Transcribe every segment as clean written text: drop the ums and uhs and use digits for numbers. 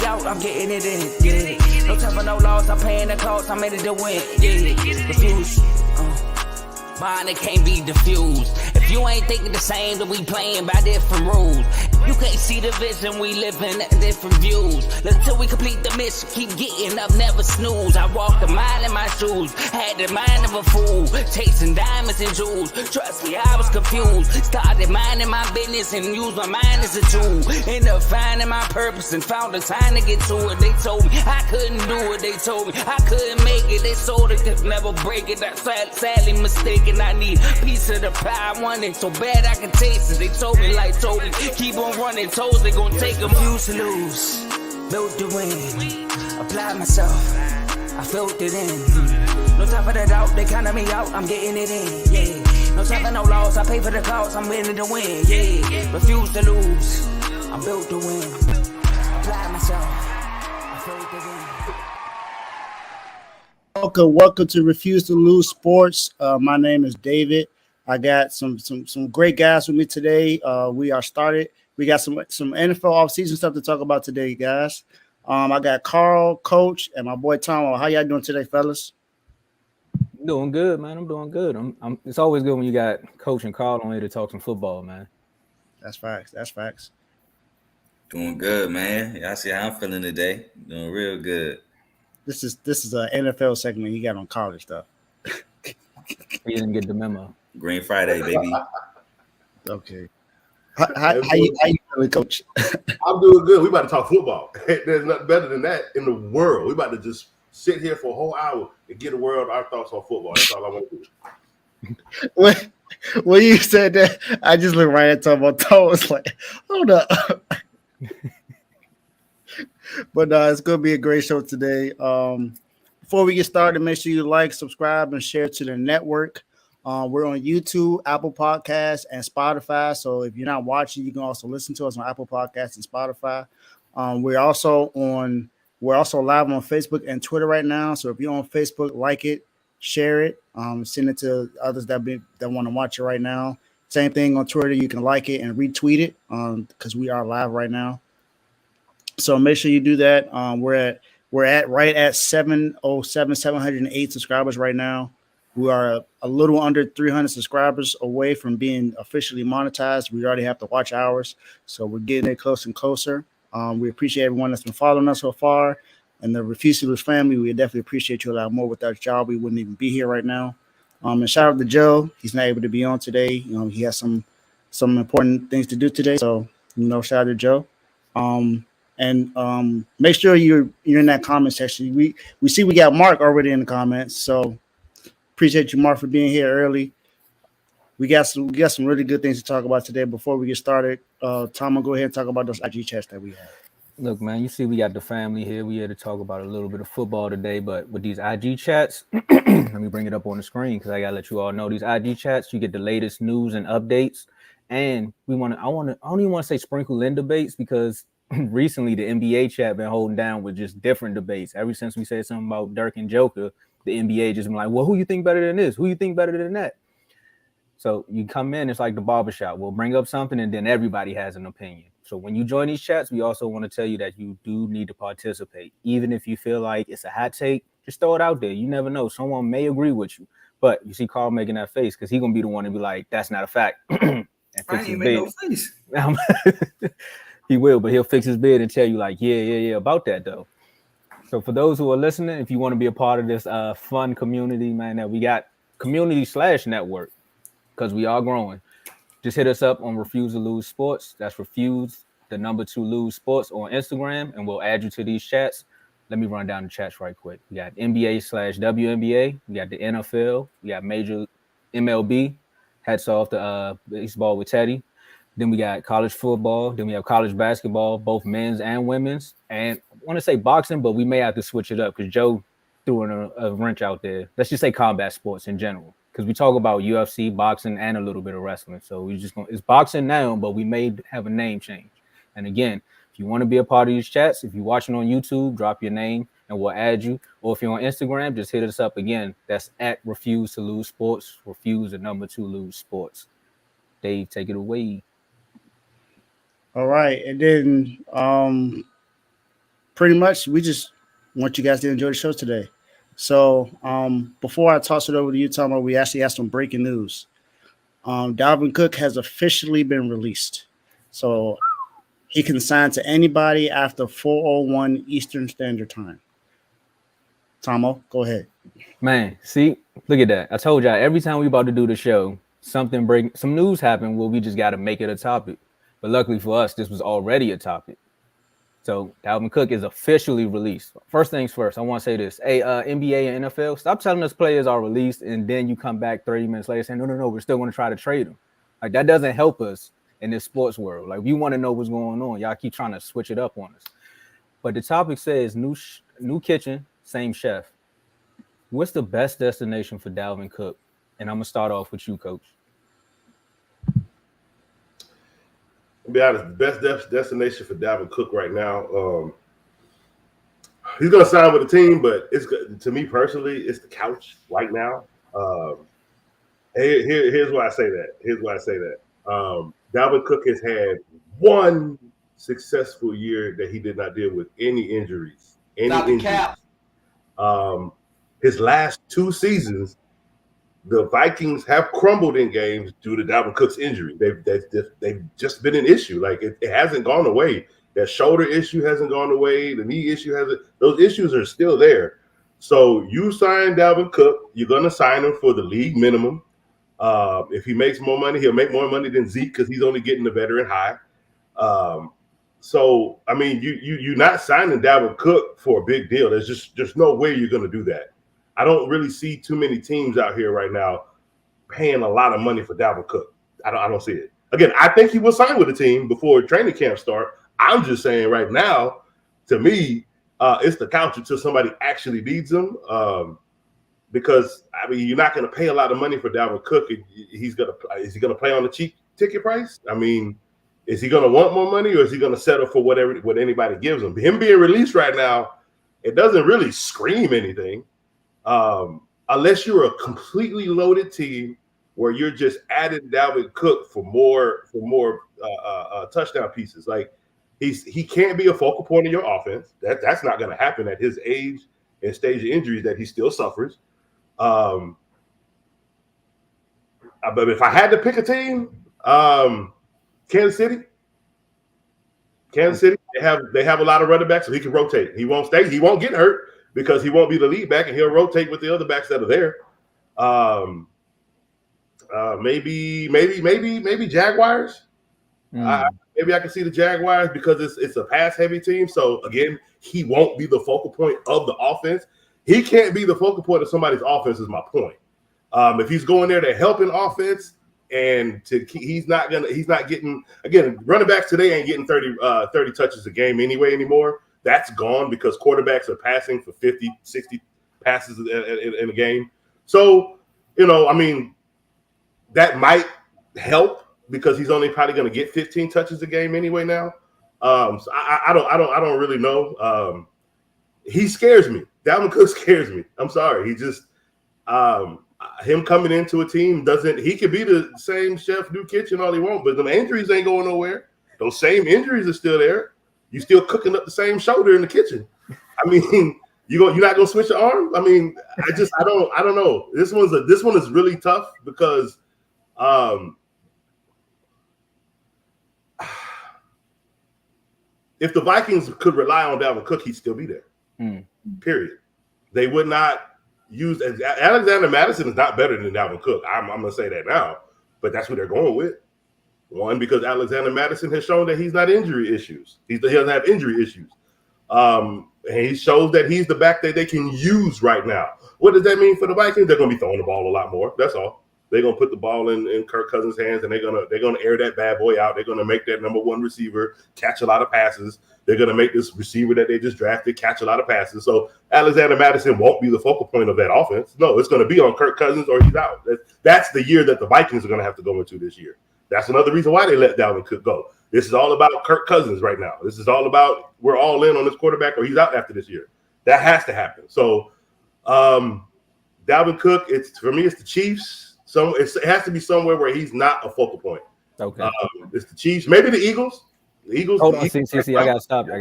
me out, I'm getting it in, yeah. No time for no loss, I'm paying the cost, I'm ready to win, yeah. Refuse, mine it can't be diffused. If you ain't thinking the same, then we playing by different rules. You can't see the vision, we living at different views. Until we complete the mission, keep getting up, never snooze. I walked a mile in my shoes, had the mind of a fool, chasing diamonds and jewels. Trust me, I was confused. Started minding my business and used my mind as a tool. Ended up finding my purpose and found the time to get to it. They told me I couldn't do it, they told me I couldn't make it. They sold it, could never break it. That's sadly mistaken. I need a piece of the pie, I want it so bad I can taste it. They told me like told me, keep on running toes, they gon' take them. Refuse to lose, built to win, apply myself, I felt it in. No time for the doubt, they counted me out, I'm getting it in, yeah. No time for no loss, I pay for the cost, I'm winning to win, yeah. Refuse to lose, I'm built to win, apply myself, I felt it in. Welcome to Refuse to Lose Sports. My name is David. I got some great guys with me today. We are started. We got some NFL offseason stuff to talk about today, guys. I got Carl, Coach, and my boy Tomo. How y'all doing today, fellas? Doing good, man. I'm doing good. It's always good when you got Coach and Carl on here to talk some football, man. That's facts. Doing good, man. Y'all see how I'm feeling today. Doing real good. This is an NFL segment he got on college stuff. He didn't get the memo. Green Friday, baby. Okay. How you feeling, Coach? I'm doing good. We about to talk football. There's nothing better than that in the world. We about to just sit here for a whole hour and get the world our thoughts on football. That's all I want to do. When you said that, I just looked right at Tomo. Tomo was like, hold up. But it's going to be a great show today. Before we get started, make sure you like, subscribe, and share to the network. We're on YouTube, Apple Podcasts, and Spotify. So if you're not watching, you can also listen to us on Apple Podcasts and Spotify. We're also live on Facebook and Twitter right now. So if you're on Facebook, like it, share it, send it to others that want to watch it right now. Same thing on Twitter. You can like it and retweet it because we are live right now. So make sure you do that. We're at right at 708 subscribers right now. We are a little under 300 subscribers away from being officially monetized. We already have to watch hours, so we're getting it closer and closer. We appreciate everyone that's been following us so far, and the Refuse to Lose family. We definitely appreciate you a lot more. Without y'all, we wouldn't even be here right now. And shout out to Joe. He's not able to be on today. He has some important things to do today. So shout out to Joe. And make sure you're in that comment section. We see we got Mark already in the comments, so appreciate you, Mark, for being here early. We got some really good things to talk about today. Before we get started, Tom, I'll go ahead and talk about those IG chats that we have. Look, man, you see we got the family here. We here to talk about a little bit of football today, but with these IG chats, let me bring it up on the screen because I gotta let you all know these IG chats. You get the latest news and updates, and I don't even want to say sprinkle in debates because recently the NBA chat been holding down with just different debates. Ever since we said something about Dirk and Joker, the NBA just been like, well, who you think better than this? Who you think better than that? So you come in, it's like the barbershop. We'll bring up something and then everybody has an opinion. So when you join these chats, we also want to tell you that you do need to participate. Even if you feel like it's a hot take, just throw it out there. You never know. Someone may agree with you. But you see Carl making that face because he's going to be the one to be like, that's not a fact. And I ain't make no face. He will, but he'll fix his beard and tell you like, yeah, about that though. So for those who are listening, if you want to be a part of this fun community, man, that we got community/network, because we are growing, just hit us up on Refuse to Lose Sports. That's Refuse, the number 2 Lose Sports on Instagram, and we'll add you to these chats. Let me run down the chats right quick. We got NBA/WNBA. We got the NFL. We got Major MLB. Hats off to baseball with Teddy. Then we got college football. Then we have college basketball, both men's and women's. And I want to say boxing, but we may have to switch it up because Joe threw in a wrench out there. Let's just say combat sports in general because we talk about UFC, boxing, and a little bit of wrestling. So it's boxing now, but we may have a name change. And again, if you want to be a part of these chats, if you're watching on YouTube, drop your name and we'll add you. Or if you're on Instagram, just hit us up again. That's at Refuse to Lose Sports. Refuse, the number 2 Lose Sports. Dave, take it away. All right, and then pretty much we just want you guys to enjoy the show today. So before I toss it over to you, Tomo, we actually have some breaking news. Dalvin Cook has officially been released. So he can sign to anybody after 4:01 Eastern Standard Time. Tomo, go ahead. Man, see, look at that. I told y'all every time we about to do the show, some news happened where we just got to make it a topic. But luckily for us, this was already a topic. So Dalvin Cook is officially released. First things first, I want to say this. Hey, NBA and NFL, stop telling us players are released and then you come back 30 minutes later saying, no, we're still going to try to trade them. Like, that doesn't help us in this sports world. Like, we want to know what's going on. Y'all keep trying to switch it up on us. But the topic says new kitchen, same chef. What's the best destination for Dalvin Cook? And I'm going to start off with you, Coach. To be honest, the best destination for Dalvin Cook right now, he's going to sign with the team, but it's to me personally, it's the couch right now. Here's why I say that. Dalvin Cook has had one successful year that he did not deal with any injuries. His last 2 seasons, the Vikings have crumbled in games due to Dalvin Cook's injury. They've just been an issue. Like, it hasn't gone away. That shoulder issue hasn't gone away. The knee issue hasn't. Those issues are still there. So you sign Dalvin Cook, you're going to sign him for the league minimum. If he makes more money, he'll make more money than Zeke because he's only getting the veteran high. So I mean, you're not signing Dalvin Cook for a big deal. There's no way you're going to do that. I don't really see too many teams out here right now paying a lot of money for Dalvin Cook. I don't see it. Again, I think he will sign with the team before training camp start. I'm just saying right now, to me, it's the couch until somebody actually needs him. Because I mean, you're not going to pay a lot of money for Dalvin Cook. Is he going to play on the cheap ticket price? I mean, is he going to want more money, or is he going to settle for what anybody gives him? Him being released right now, it doesn't really scream anything. Unless you're a completely loaded team where you're just adding Dalvin Cook for more touchdown pieces. Like, he can't be a focal point of your offense. That's not going to happen at his age and stage of injuries that he still suffers. But if I had to pick a team, Kansas City, they have a lot of running backs, so he can rotate. He won't stay. He won't get hurt because he won't be the lead back, and he'll rotate with the other backs that are there. Maybe Jaguars. Maybe I can see the Jaguars because it's a pass-heavy team. So again, he won't be the focal point of the offense. He can't be the focal point of somebody's offense. Is my point. If he's going there to help an offense, and he's not getting, again, running backs today ain't getting 30 touches a game anymore. That's gone because quarterbacks are passing for 50, 60 passes in a game. So, I mean, that might help because he's only probably going to get 15 touches a game anyway now. So I don't really know. He scares me. Dalvin Cook scares me. I'm sorry. He just him coming into a team he could be the same chef, new kitchen all he wants, but the injuries ain't going nowhere. Those same injuries are still there. You still cooking up the same shoulder in the kitchen. I mean, you're not gonna switch your arm. I mean, I don't know. This one is really tough because if the Vikings could rely on Dalvin Cook, he'd still be there. Period. They would not use Alexander Madison is not better than Dalvin Cook. I'm gonna say that now, but that's what they're going with. One, because Alexander Madison has shown that he's not injury issues. He doesn't have injury issues. And he shows that he's the back that they can use right now. What does that mean for the Vikings? They're going to be throwing the ball a lot more. That's all. They're going to put the ball in Kirk Cousins' hands, and they're going to air that bad boy out. They're going to make that number one receiver catch a lot of passes. They're going to make this receiver that they just drafted catch a lot of passes. So Alexander Madison won't be the focal point of that offense. No, it's going to be on Kirk Cousins or he's out. That's the year that the Vikings are going to have to go into this year. That's another reason why they let Dalvin Cook go. This is all about Kirk Cousins right now. This is all about we're all in on this quarterback or he's out after this year. That has to happen. So Dalvin Cook, for me, it's the Chiefs. It has to be somewhere where he's not a focal point. Okay. It's the Chiefs, maybe the Eagles. The Eagles. Hold on, see, I gotta stop you.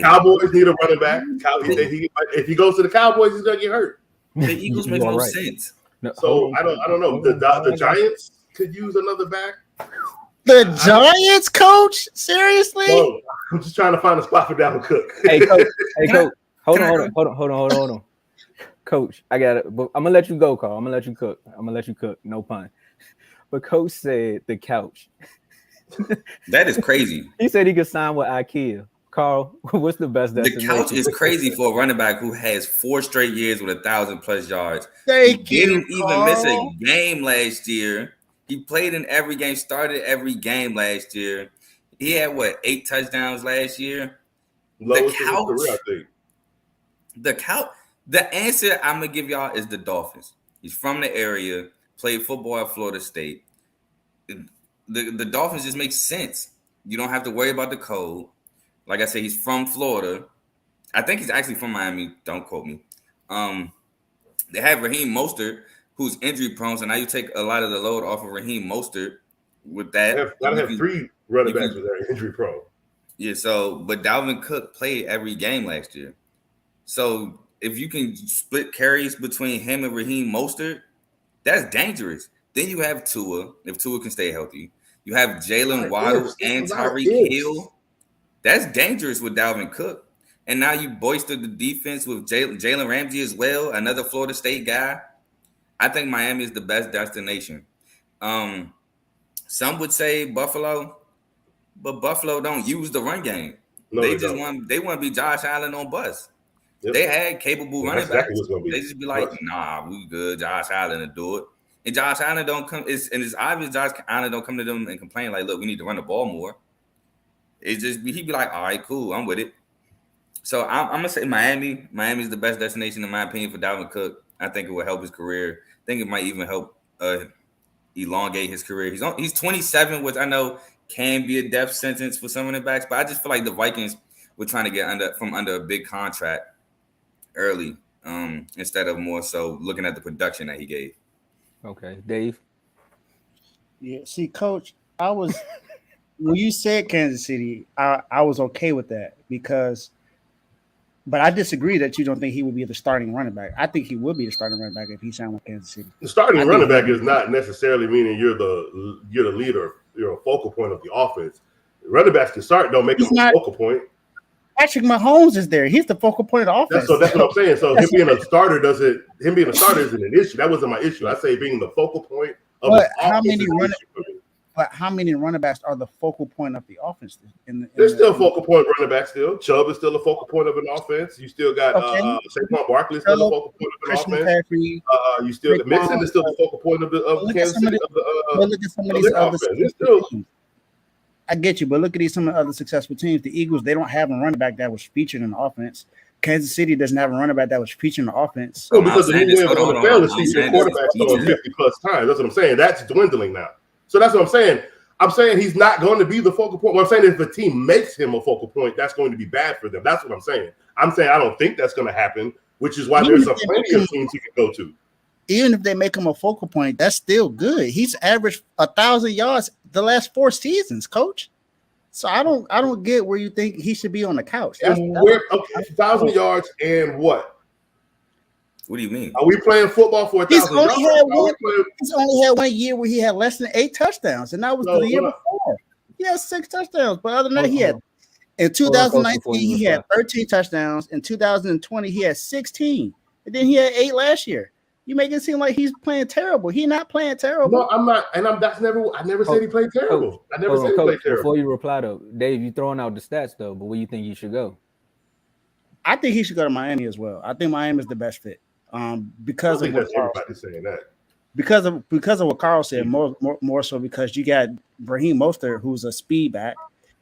Cowboys need a running back. If he goes to the Cowboys, he's gonna get hurt. The Eagles make no sense. No, So I don't know. The Giants could use another back. The Giants, coach? Seriously? Whoa. I'm just trying to find a spot for Dalvin Cook. Hey, coach. Hold on. Coach, I got it. I'm gonna let you go, Carl. I'm gonna let you cook. No pun. But Coach said the couch. That is crazy. He said he could sign with IKEA. Carl, what's the best destination? The couch is crazy for a running back who has 4 straight years with 1,000+ yards. Thank he didn't you, even miss a game last year. He played in every game, started every game last year. He had 8 touchdowns last year. Lowest in his career, I think. The answer I'm gonna give y'all is the Dolphins. He's from the area, played football at Florida State. The Dolphins just make sense. You don't have to worry about the cold. Like I said, he's from Florida. I think he's actually from Miami. Don't quote me. They have Raheem Mostert, who's injury prone, so now you take a lot of the load off of Raheem Mostert with that. Gotta have 3 running backs that are injury prone. Yeah, but Dalvin Cook played every game last year. So if you can split carries between him and Raheem Mostert, that's dangerous. Then you have Tua, if Tua can stay healthy. You have Jalen Waddle and Tyreek Hill. That's dangerous with Dalvin Cook. And now you bolster the defense with Jalen Ramsey as well, another Florida State guy. I think Miami is the best destination. Some would say Buffalo, but Buffalo don't use the run game. No, they want to be Josh Allen on bus. Yep. They had capable running backs. Exactly they just be like, nah, we good. Josh Allen to do it. And Josh Allen don't come. It's obvious Josh Allen don't come to them and complain like, look, we need to run the ball more. It's just he'd be like, all right, cool, I'm with it. So I'm gonna say Miami. Miami's the best destination in my opinion for Dalvin Cook. I think it will help his career. I think it might even help elongate his career. He's 27, which I know can be a death sentence for some running backs, but I just feel like the Vikings were trying to get under a big contract early, instead of more so looking at the production that he gave. Okay, Dave. Yeah, see, Coach, I was when you said Kansas City, I was okay with that but I disagree that you don't think he would be the starting running back. I think he would be the starting running back if he signed with Kansas City. The starting running back is not necessarily meaning you're the leader, you're a focal point of the offense. Running backs can start, don't make him a focal point. Patrick Mahomes is there. He's the focal point of the offense. That's what I'm saying. So him being a starter isn't an issue. That wasn't my issue. I say being the focal point of the offense. But how many running backs are the focal point of the offense? There's still a focal point running back still. Chubb is still a focal point of an offense. You still got Saquon Barkley still a focal point of an offense. You still Mixon is still the focal point of Kansas City. Look at some of these other successful teams. I get you, but look at some of the other successful teams. The Eagles, they don't have a running back that was featured in the offense. Kansas City doesn't have a running back that was featured in the offense. No, because the new wave on the failure season, quarterbacks throwing 50+ times. That's what I'm saying. That's dwindling now. So that's what I'm saying. I'm saying he's not going to be the focal point. What I'm saying is if a team makes him a focal point, that's going to be bad for them. That's what I'm saying. I'm saying I don't think that's going to happen, which is why there's plenty of teams he can go to. Even if they make him a focal point, that's still good. He's averaged 1,000 yards the last 4 seasons, Coach. So I don't get where you think he should be on the couch. 1,000 yards and what? What do you mean? Are we playing football for 1,000 yards? He's only had 1 year where he had less than 8 touchdowns, and that was the year before. He had 6 touchdowns, but other than that, he had in 2019 he had 13 touchdowns. In 2020 he had 16, and then he had 8 last year. You make it seem like he's playing terrible. He's not playing terrible. No, I'm not, and I never said he played terrible. I never said he played terrible. Before you reply though, Dave, you throwing out the stats though, but where you think he should go? I think he should go to Miami as well. I think Miami is the best fit. Because of what everybody's saying that. Because of what Carl said, more so because you got Raheem Mostert, who's a speed back,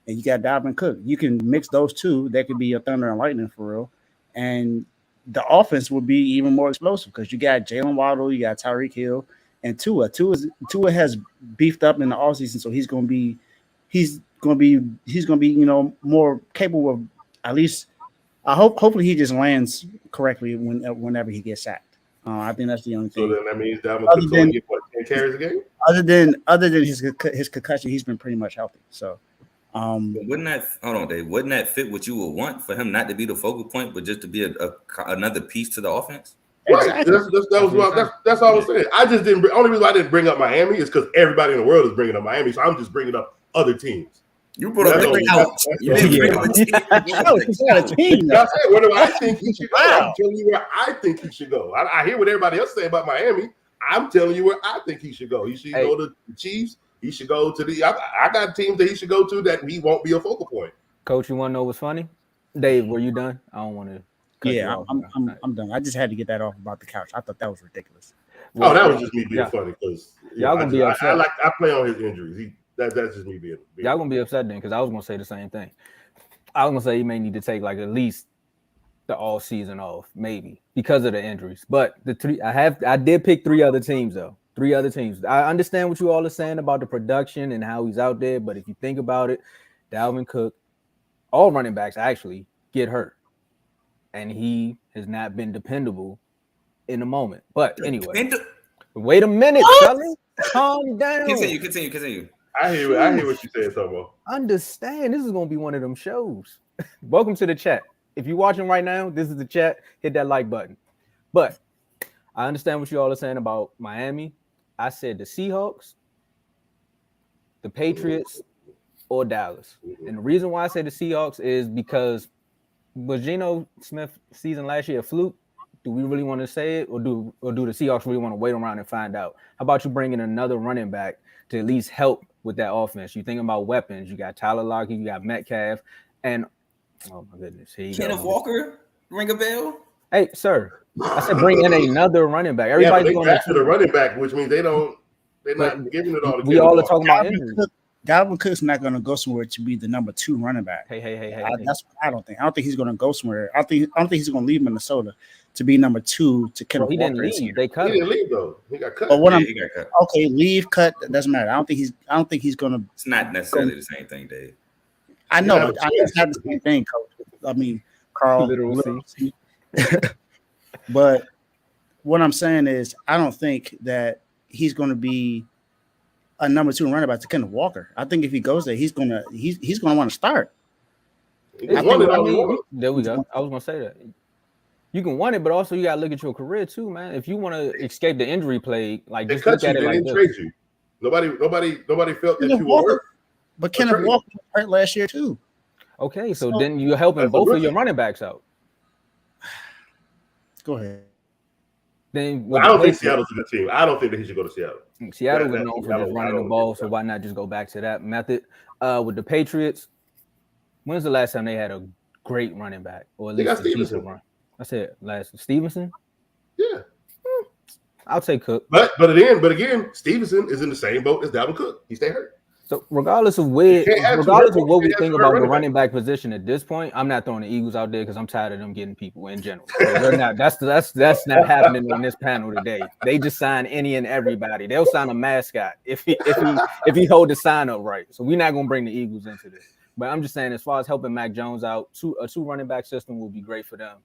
and you got Dalvin Cook. You can mix those two. That could be a thunder and lightning for real. And the offense would be even more explosive because you got Jalen Waddle, you got Tyreek Hill, and Tua. Tua has beefed up in the offseason, so he's gonna be more capable of at least. Hopefully he just lands correctly whenever he gets sacked. I think that's the only thing. So then that means Dalvin Cook's only get 10 carries a game? other than his concussion, he's been pretty much healthy. So, wouldn't that hold on, Dave? Wouldn't that fit what you would want for him not to be the focal point, but just to be another piece to the offense? Right. Exactly. That's all I was saying. I just didn't. Only reason I didn't bring up Miami is because everybody in the world is bringing up Miami, so I'm just bringing up other teams. You brought up the couch. You didn't bring up a team. I said, where do I think he should go? I'm telling you where I think he should go. I hear what everybody else say about Miami. I'm telling you where I think he should go. He should go to the Chiefs. He should go to the. I got teams that he should go to that he won't be a focal point. Coach, you want to know what's funny? Dave, were you done? I don't want to. Yeah, I'm done. I just had to get that off about the couch. I thought that was ridiculous. Well, that was just me being funny because y'all gonna be upset. I play on his injuries. That's just me being. Y'all gonna be upset then because I was gonna say the same thing. I was gonna say you may need to take like at least the all season off, maybe because of the injuries. But I did pick 3 other teams though. 3 other teams. I understand what you all are saying about the production and how he's out there, but if you think about it, Dalvin Cook, all running backs actually get hurt, and he has not been dependable in the moment. But anyway, wait a minute, fellas. Calm down. Continue. I hear what you said, Tomo. Understand, this is gonna be one of them shows. Welcome to the chat. If you're watching right now, this is the chat. Hit that like button. But I understand what you all are saying about Miami. I said the Seahawks, the Patriots, or Dallas. And the reason why I say the Seahawks is because was Geno Smith season last year a fluke? Do we really want to say it, or do the Seahawks really want to wait around and find out? How about you bringing another running back to at least help with that offense? You think about weapons. You got Tyler Lockett, you got Metcalf, and oh my goodness, here you go. Kenneth Walker, ring a bell? Hey, sir, I said bring in another running back. Everybody's going back to the running back, which means they're not giving it all to we all are talking about injuries. Dalvin Cook's not going to go somewhere to be the number 2 running back. Hey. That's what I don't think. I don't think he's going to go somewhere. I don't think he's going to leave Minnesota to be number 2 to Kenneth Walker. He didn't leave. They cut him. He didn't leave though. He got cut. But he got cut. Okay, leave, cut. That doesn't matter. I don't think he's going to. It's not necessarily the same thing, Dave. I know, but it's not the same thing, Coach. I mean, Carl. Literally. But what I'm saying is, I don't think that he's going to be a number 2 running back to Kenneth Walker. I think if he goes there, he's gonna want to start. There we go. I was gonna say that you can want it, but also you gotta look at your career too, man. If you want to escape the injury plague, like just look at it like this. Trade you. Nobody felt that you were worth. But Kenneth Walker was hurt last year too. Okay, so then you're helping both of your running backs out. Go ahead. Then I don't think Seattle's in the team. I don't think that he should go to Seattle. Seattle was known for just running the ball, so why not just go back to that method? With the Patriots, when's the last time they had a great running back, or at least a decent run? I said last Stevenson. Yeah, I'll take Cook. But again, Stevenson is in the same boat as Dalvin Cook. He stayed hurt. So regardless of what we think about the running back position at this point, I'm not throwing the Eagles out there because I'm tired of them getting people in general. So that's not happening on this panel today. They just sign any and everybody. They'll sign a mascot if he hold the sign up right. So we're not gonna bring the Eagles into this. But I'm just saying, as far as helping Mac Jones out, a 2 running back system will be great for them.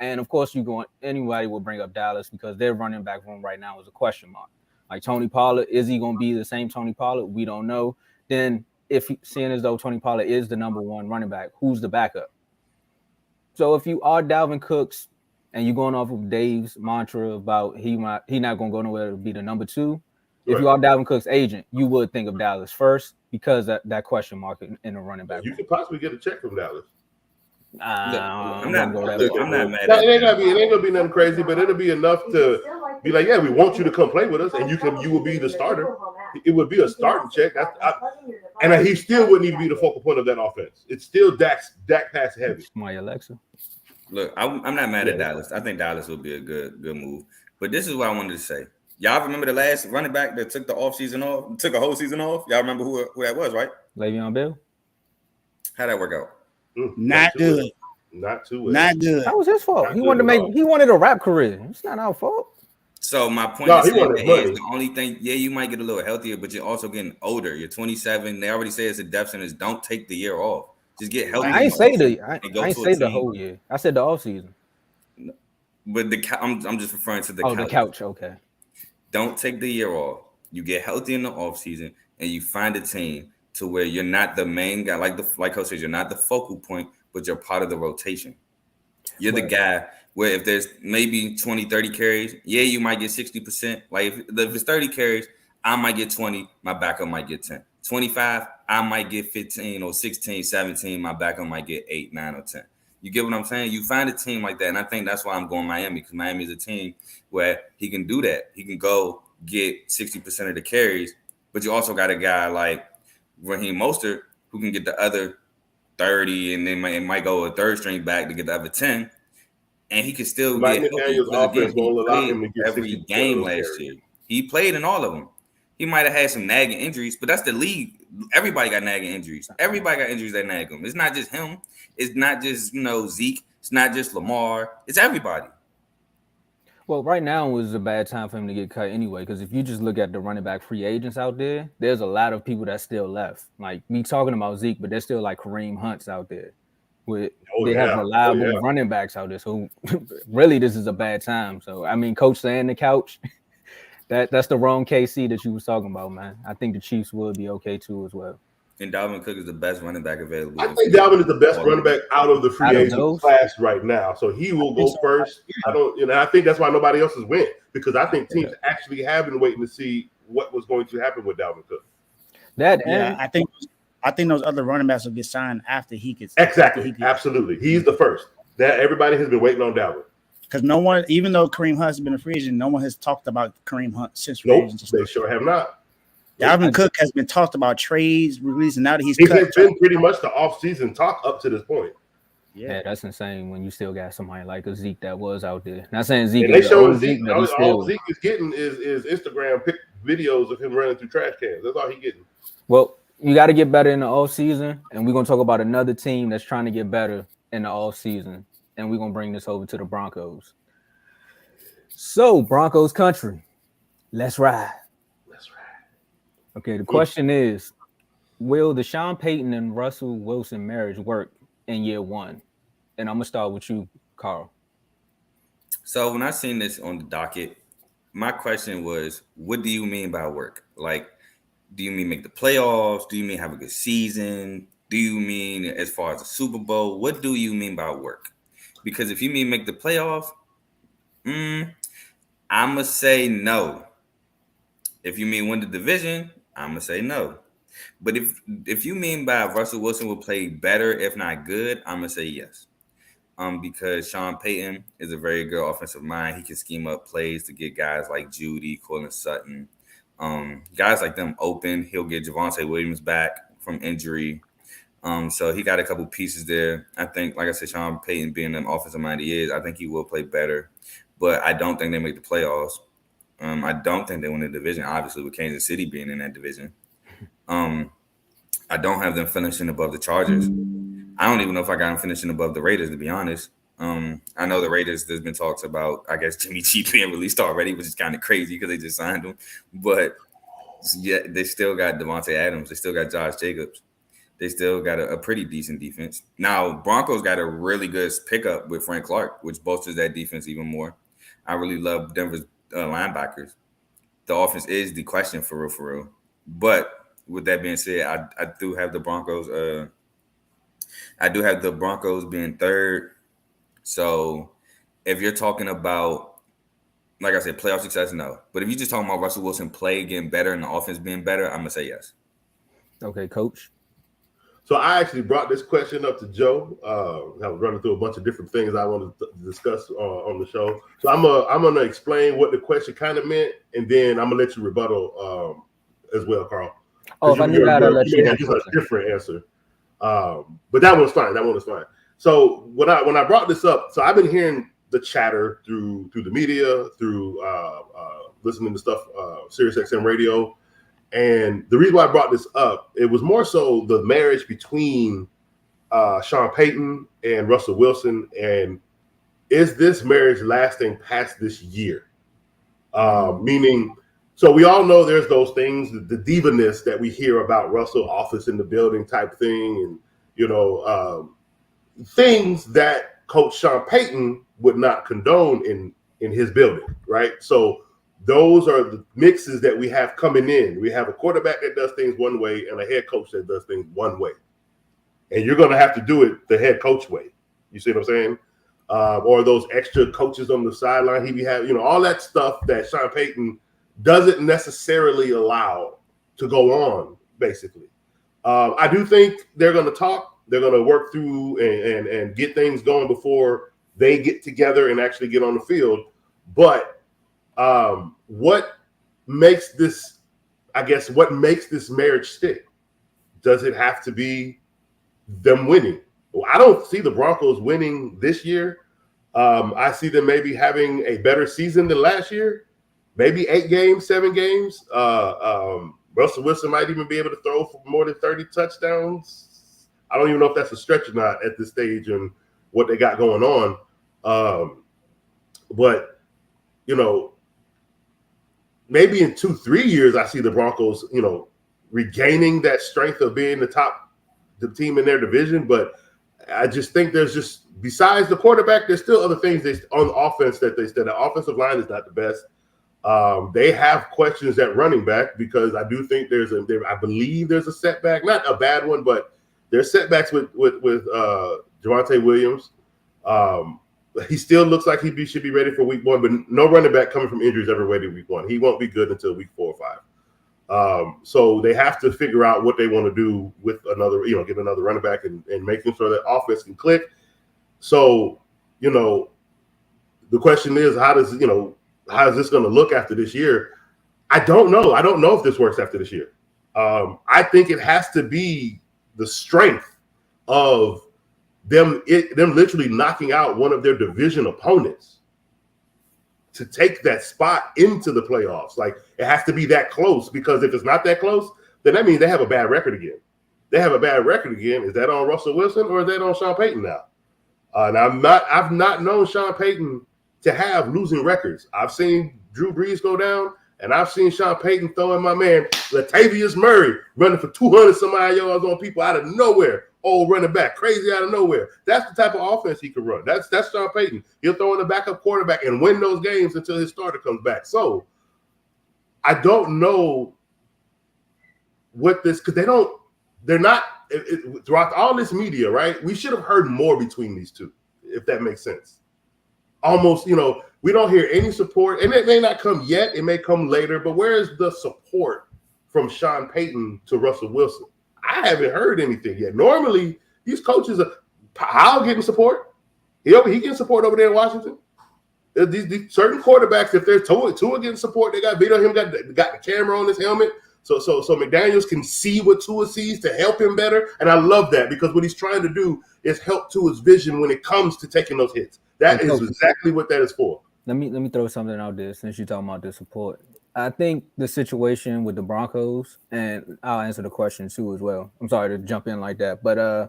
And of course, anybody will bring up Dallas because their running back room right now is a question mark. Like Tony Pollard, is he gonna be the same Tony Pollard? We don't know. Then seeing as though Tony Pollard is the number 1 running back, who's the backup? So if you are Dalvin Cooks and you're going off of Dave's mantra about he not going to go nowhere to be the number 2, if you are Dalvin Cook's agent, you would think of Dallas first because that question mark in the running back. You could possibly get a check from Dallas. I'm not mad at it. It ain't gonna be nothing crazy, but it'll be enough to be like, yeah, we want you to come play with us, and you will be the starter. It would be a starting check, and he still wouldn't even be the focal point of that offense. It's still Dak pass heavy. My Alexa. Look, I'm not mad at Dallas. I think Dallas would be a good move. But this is what I wanted to say. Y'all remember the last running back that took the offseason off, took a whole season off? Y'all remember who that was, right? Le'Veon Bell. How'd that work out? Not good. Not too well. Not good. That was his fault. He wanted a rap career. It's not our fault. So my point is the only thing, you might get a little healthier, but you're also getting older. You're 27. They already say it's a depth sentence. Don't take the year off. Just get healthy. I ain't say the whole year. I said the off season. But I'm just referring to the couch. The couch. Okay. Don't take the year off. you get healthy in the offseason, and you find a team to where you're not the main guy, like Coach says, you're not the focal point, but you're part of the rotation. You're the guy where if there's maybe 20, 30 carries, you might get 60%. Like if it's 30 carries, I might get 20, my backup might get 10. 25, I might get 15 or 16, 17, my backup might get 8, 9, or 10. You get what I'm saying? You find a team like that, and I think that's why I'm going Miami, because Miami is a team where he can do that. He can go get 60% of the carries, but you also got a guy like Raheem Mostert who can get the other 30, and then it might go a third string back to get the other 10, and he could still Mike get McDaniel's offense won't allow him to get every 60% game of those last carries. year. He played in all of them. He might have had some nagging injuries, but that's the league. Everybody got nagging injuries. Everybody got injuries that nag them. It's not just him. It's not just Zeke. It's not just Lamar. It's everybody. Well, right now was a bad time for him to get cut anyway, because if you just look at the running back free agents out there, there's a lot of people that still left. Like, me talking about Zeke, but there's still like Kareem Hunts out there. Have reliable running backs out there. So really, this is a bad time. So, I mean, Coach saying the couch, that's the wrong KC that you was talking about, man. I think the Chiefs will be okay too as well. And Dalvin Cook is the best running back available. I think Dalvin is the best running back out of the free agent class right now. So he will go first. I think that's why nobody else has went, because I think teams actually have been waiting to see what was going to happen with Dalvin Cook. I think those other running backs will get signed after he gets Absolutely. He's the first. That everybody has been waiting on Dalvin. Because no one, even though Kareem Hunt has been a free agent, no one has talked about Kareem Hunt since free agency. They sure have not. Dalvin Cook has been talked about trades, releasing. Now that he's cut, has been pretty much the off-season talk up to this point. Yeah, that's insane when you still got somebody like a Zeke that was out there. Not saying Zeke. And they showing Zeke. All Zeke is getting is Instagram pic videos of him running through trash cans. That's all he's getting. Well, you got to get better in the offseason, and we're going to talk about another team that's trying to get better in the offseason, and we're going to bring this over to the Broncos. So, Broncos country, let's ride. Okay, the question is, will the Sean Payton and Russell Wilson marriage work in year one? And I'm going to start with you, Carl. So when I seen this on the docket, my question was, what do you mean by work? Like, do you mean make the playoffs? Do you mean have a good season? Do you mean as far as the Super Bowl? What do you mean by work? Because if you mean make the playoff, I'm going to say no. If you mean win the division, I'm going to say no. But if you mean by Russell Wilson will play better, if not good, I'm going to say yes. Because Sean Payton is a very good offensive mind. He can scheme up plays to get guys like Judy, Cortland Sutton, guys like them open. He'll get Javonte Williams back from injury. So he got a couple pieces there. I think, like I said, Sean Payton being an offensive mind he is, I think he will play better. But I don't think they make the playoffs. I don't think they win the division, obviously, with Kansas City being in that division. I don't have them finishing above the Chargers. I don't even know if I got them finishing above the Raiders, to be honest. I know the Raiders, there's been talks about, I guess, Jimmy G being released already, which is kind of crazy because they just signed him. But, yeah, they still got Devontae Adams. They still got Josh Jacobs. They still got a pretty decent defense. Now, Broncos got a really good pickup with Frank Clark, which bolsters that defense even more. I really love Denver's linebackers. The offense is the question for real. But with that being said, I do have the Broncos. I do have the Broncos being third. So if you're talking about, like I said, playoff success, no. But if you're just talking about Russell Wilson getting better and the offense being better, I'm gonna say yes. Okay, Coach. So I actually brought this question up to Joe. I was running through a bunch of different things I wanted to discuss on the show. So I'm gonna explain what the question kind of meant, and then I'm gonna let you rebuttal as well, Carl. Oh, if I knew that, I'll let you have just a different answer. But that one's fine. So when I brought this up, so I've been hearing the chatter through the media, through listening to stuff, Sirius XM radio. And the reason why I brought this up, it was more so the marriage between Sean Payton and Russell Wilson. And is this marriage lasting past this year? Meaning, so we all know there's those things, the diva-ness that we hear about Russell, office in the building type thing. And, things that Coach Sean Payton would not condone in his building, right? So those are the mixes that we have coming in. We have a quarterback that does things one way and a head coach that does things one way. And you're going to have to do it the head coach way. You see what I'm saying? Or those extra coaches on the sideline. He be having, all that stuff that Sean Payton doesn't necessarily allow to go on, basically. I do think they're going to talk. They're going to work through and get things going before they get together and actually get on the field. But what makes this marriage stick? Does it have to be them winning? Well, I don't see the Broncos winning this year. I see them maybe having a better season than last year, maybe 8 games, 7 games. Russell Wilson might even be able to throw for more than 30 touchdowns. I don't even know if that's a stretch or not at this stage and what they got going on. But, maybe in 2-3 years, I see the Broncos, regaining that strength of being the team in their division. But I just think besides the quarterback, there's still other things on offense that the offensive line is not the best. They have questions at running back because I do think I believe there's a setback, not a bad one, but there's setbacks with Javonte Williams. He still looks like he should be ready for week 1, but no running back coming from injuries ever ready week 1. He won't be good until week 4 or 5. So they have to figure out what they want to do with another, get another running back and making sure that offense can click. So, the question is, how is this going to look after this year? I don't know. I don't know if this works after this year. I think it has to be the strength of them literally knocking out one of their division opponents to take that spot into the playoffs. Like, it has to be that close, because if it's not that close, then that means they have a bad record again. They have a bad record again. Is that on Russell Wilson or is that on Sean Payton now? And I've not known Sean Payton to have losing records. I've seen Drew Brees go down, and I've seen Sean Payton throwing my man Latavius Murray running for 200 some odd yards on people out of nowhere. Old running back, crazy out of nowhere. That's the type of offense he can run. That's Sean Payton. He'll throw in the backup quarterback and win those games until his starter comes back. So I don't know what this, because they're not throughout all this media, right? We should have heard more between these two, if that makes sense. Almost, we don't hear any support, and it may not come yet. It may come later, but where is the support from Sean Payton to Russell Wilson? I haven't heard anything yet. Normally, these coaches are getting support. He getting support over there in Washington. These certain quarterbacks, if they're Tua getting support, they got video. Got the camera on his helmet, so McDaniels can see what Tua sees to help him better. And I love that, because what he's trying to do is help Tua's vision when it comes to taking those hits. That is exactly what that is for. Let me throw something out there since you're talking about the support. I think the situation with the Broncos, and I'll answer the question too as well. I'm sorry to jump in like that, but I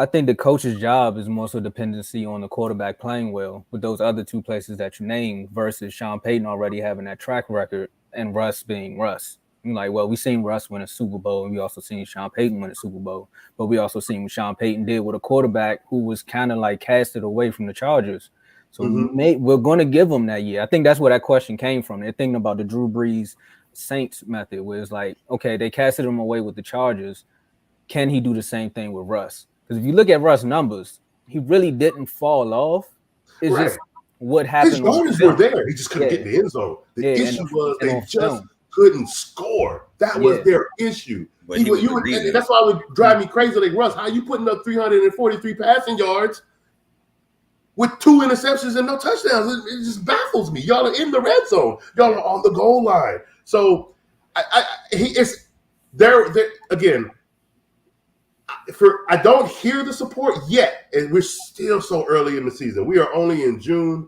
think the coach's job is more so dependency on the quarterback playing well with those other 2 places that you named versus Sean Payton already having that track record and Russ being Russ. We seen Russ win a Super Bowl, and we also seen Sean Payton win a Super Bowl, but we also seen what Sean Payton did with a quarterback who was kind of like casted away from the Chargers. So we're going to give them that year. I think that's where that question came from. They're thinking about the Drew Brees Saints method, where it's like, okay, they casted him away with the Chargers. Can he do the same thing with Russ? Because if you look at Russ' numbers, he really didn't fall off. It's just what happened. His yards were there. He just couldn't get in the end zone. The issue was they just couldn't score. That was their issue. That's why it would drive me crazy. Like, Russ, how you putting up 343 passing yards with 2 interceptions and no touchdowns? It just baffles me. Y'all are in the red zone. Y'all are on the goal line. So it's there again. I don't hear the support yet, and we're still so early in the season. We are only in June.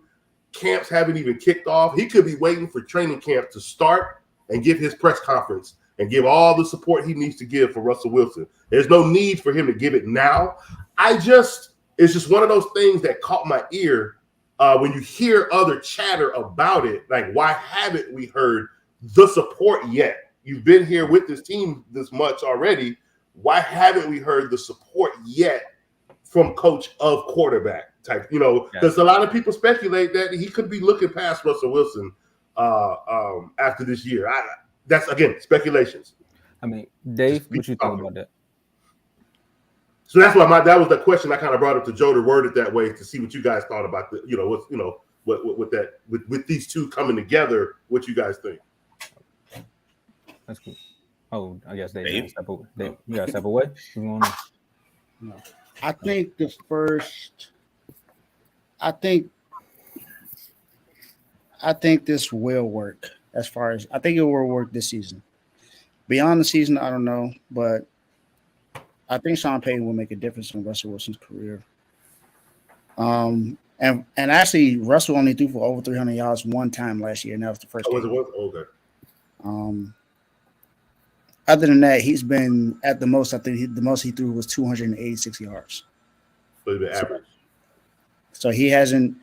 Camps haven't even kicked off. He could be waiting for training camp to start and give his press conference and give all the support he needs to give for Russell Wilson. There's no need for him to give it now. It's just one of those things that caught my ear when you hear other chatter about it. Like, why haven't we heard the support yet? You've been here with this team this much already. Why haven't we heard the support yet from coach of quarterback type? Because a lot of people speculate that he could be looking past Russell Wilson after this year. That's again speculations. I mean, Dave, what you think about that? So that's why that was the question I kind of brought up to Joe to word it that way to see what you guys thought about the with these two coming together. What you guys think? That's cool. Oh, I guess Dave, you gotta step away. No. I think this will work. As far as I think it will work this season. Beyond the season, I don't know, but I think Sean Payton will make a difference in Russell Wilson's career. And actually, Russell only threw for over 300 yards one time last year, and that was the first. Okay. Other than that, he's been at the most. I think the most he threw was 286 yards. So he's been average. So he hasn't.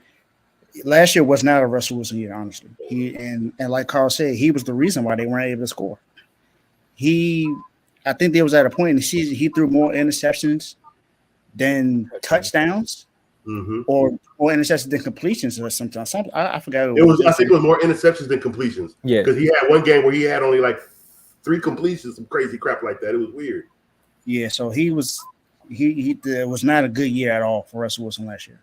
Last year was not a Russell Wilson year, honestly. And like Carl said, he was the reason why they weren't able to score. I think there was at a point in the season he threw more interceptions than touchdowns, or more interceptions than completions. Or sometimes I forgot. I think it was more interceptions than completions. Yeah, because he had one game where he had only like 3 completions, some crazy crap like that. It was weird. Yeah, so it was not a good year at all for Russell Wilson last year.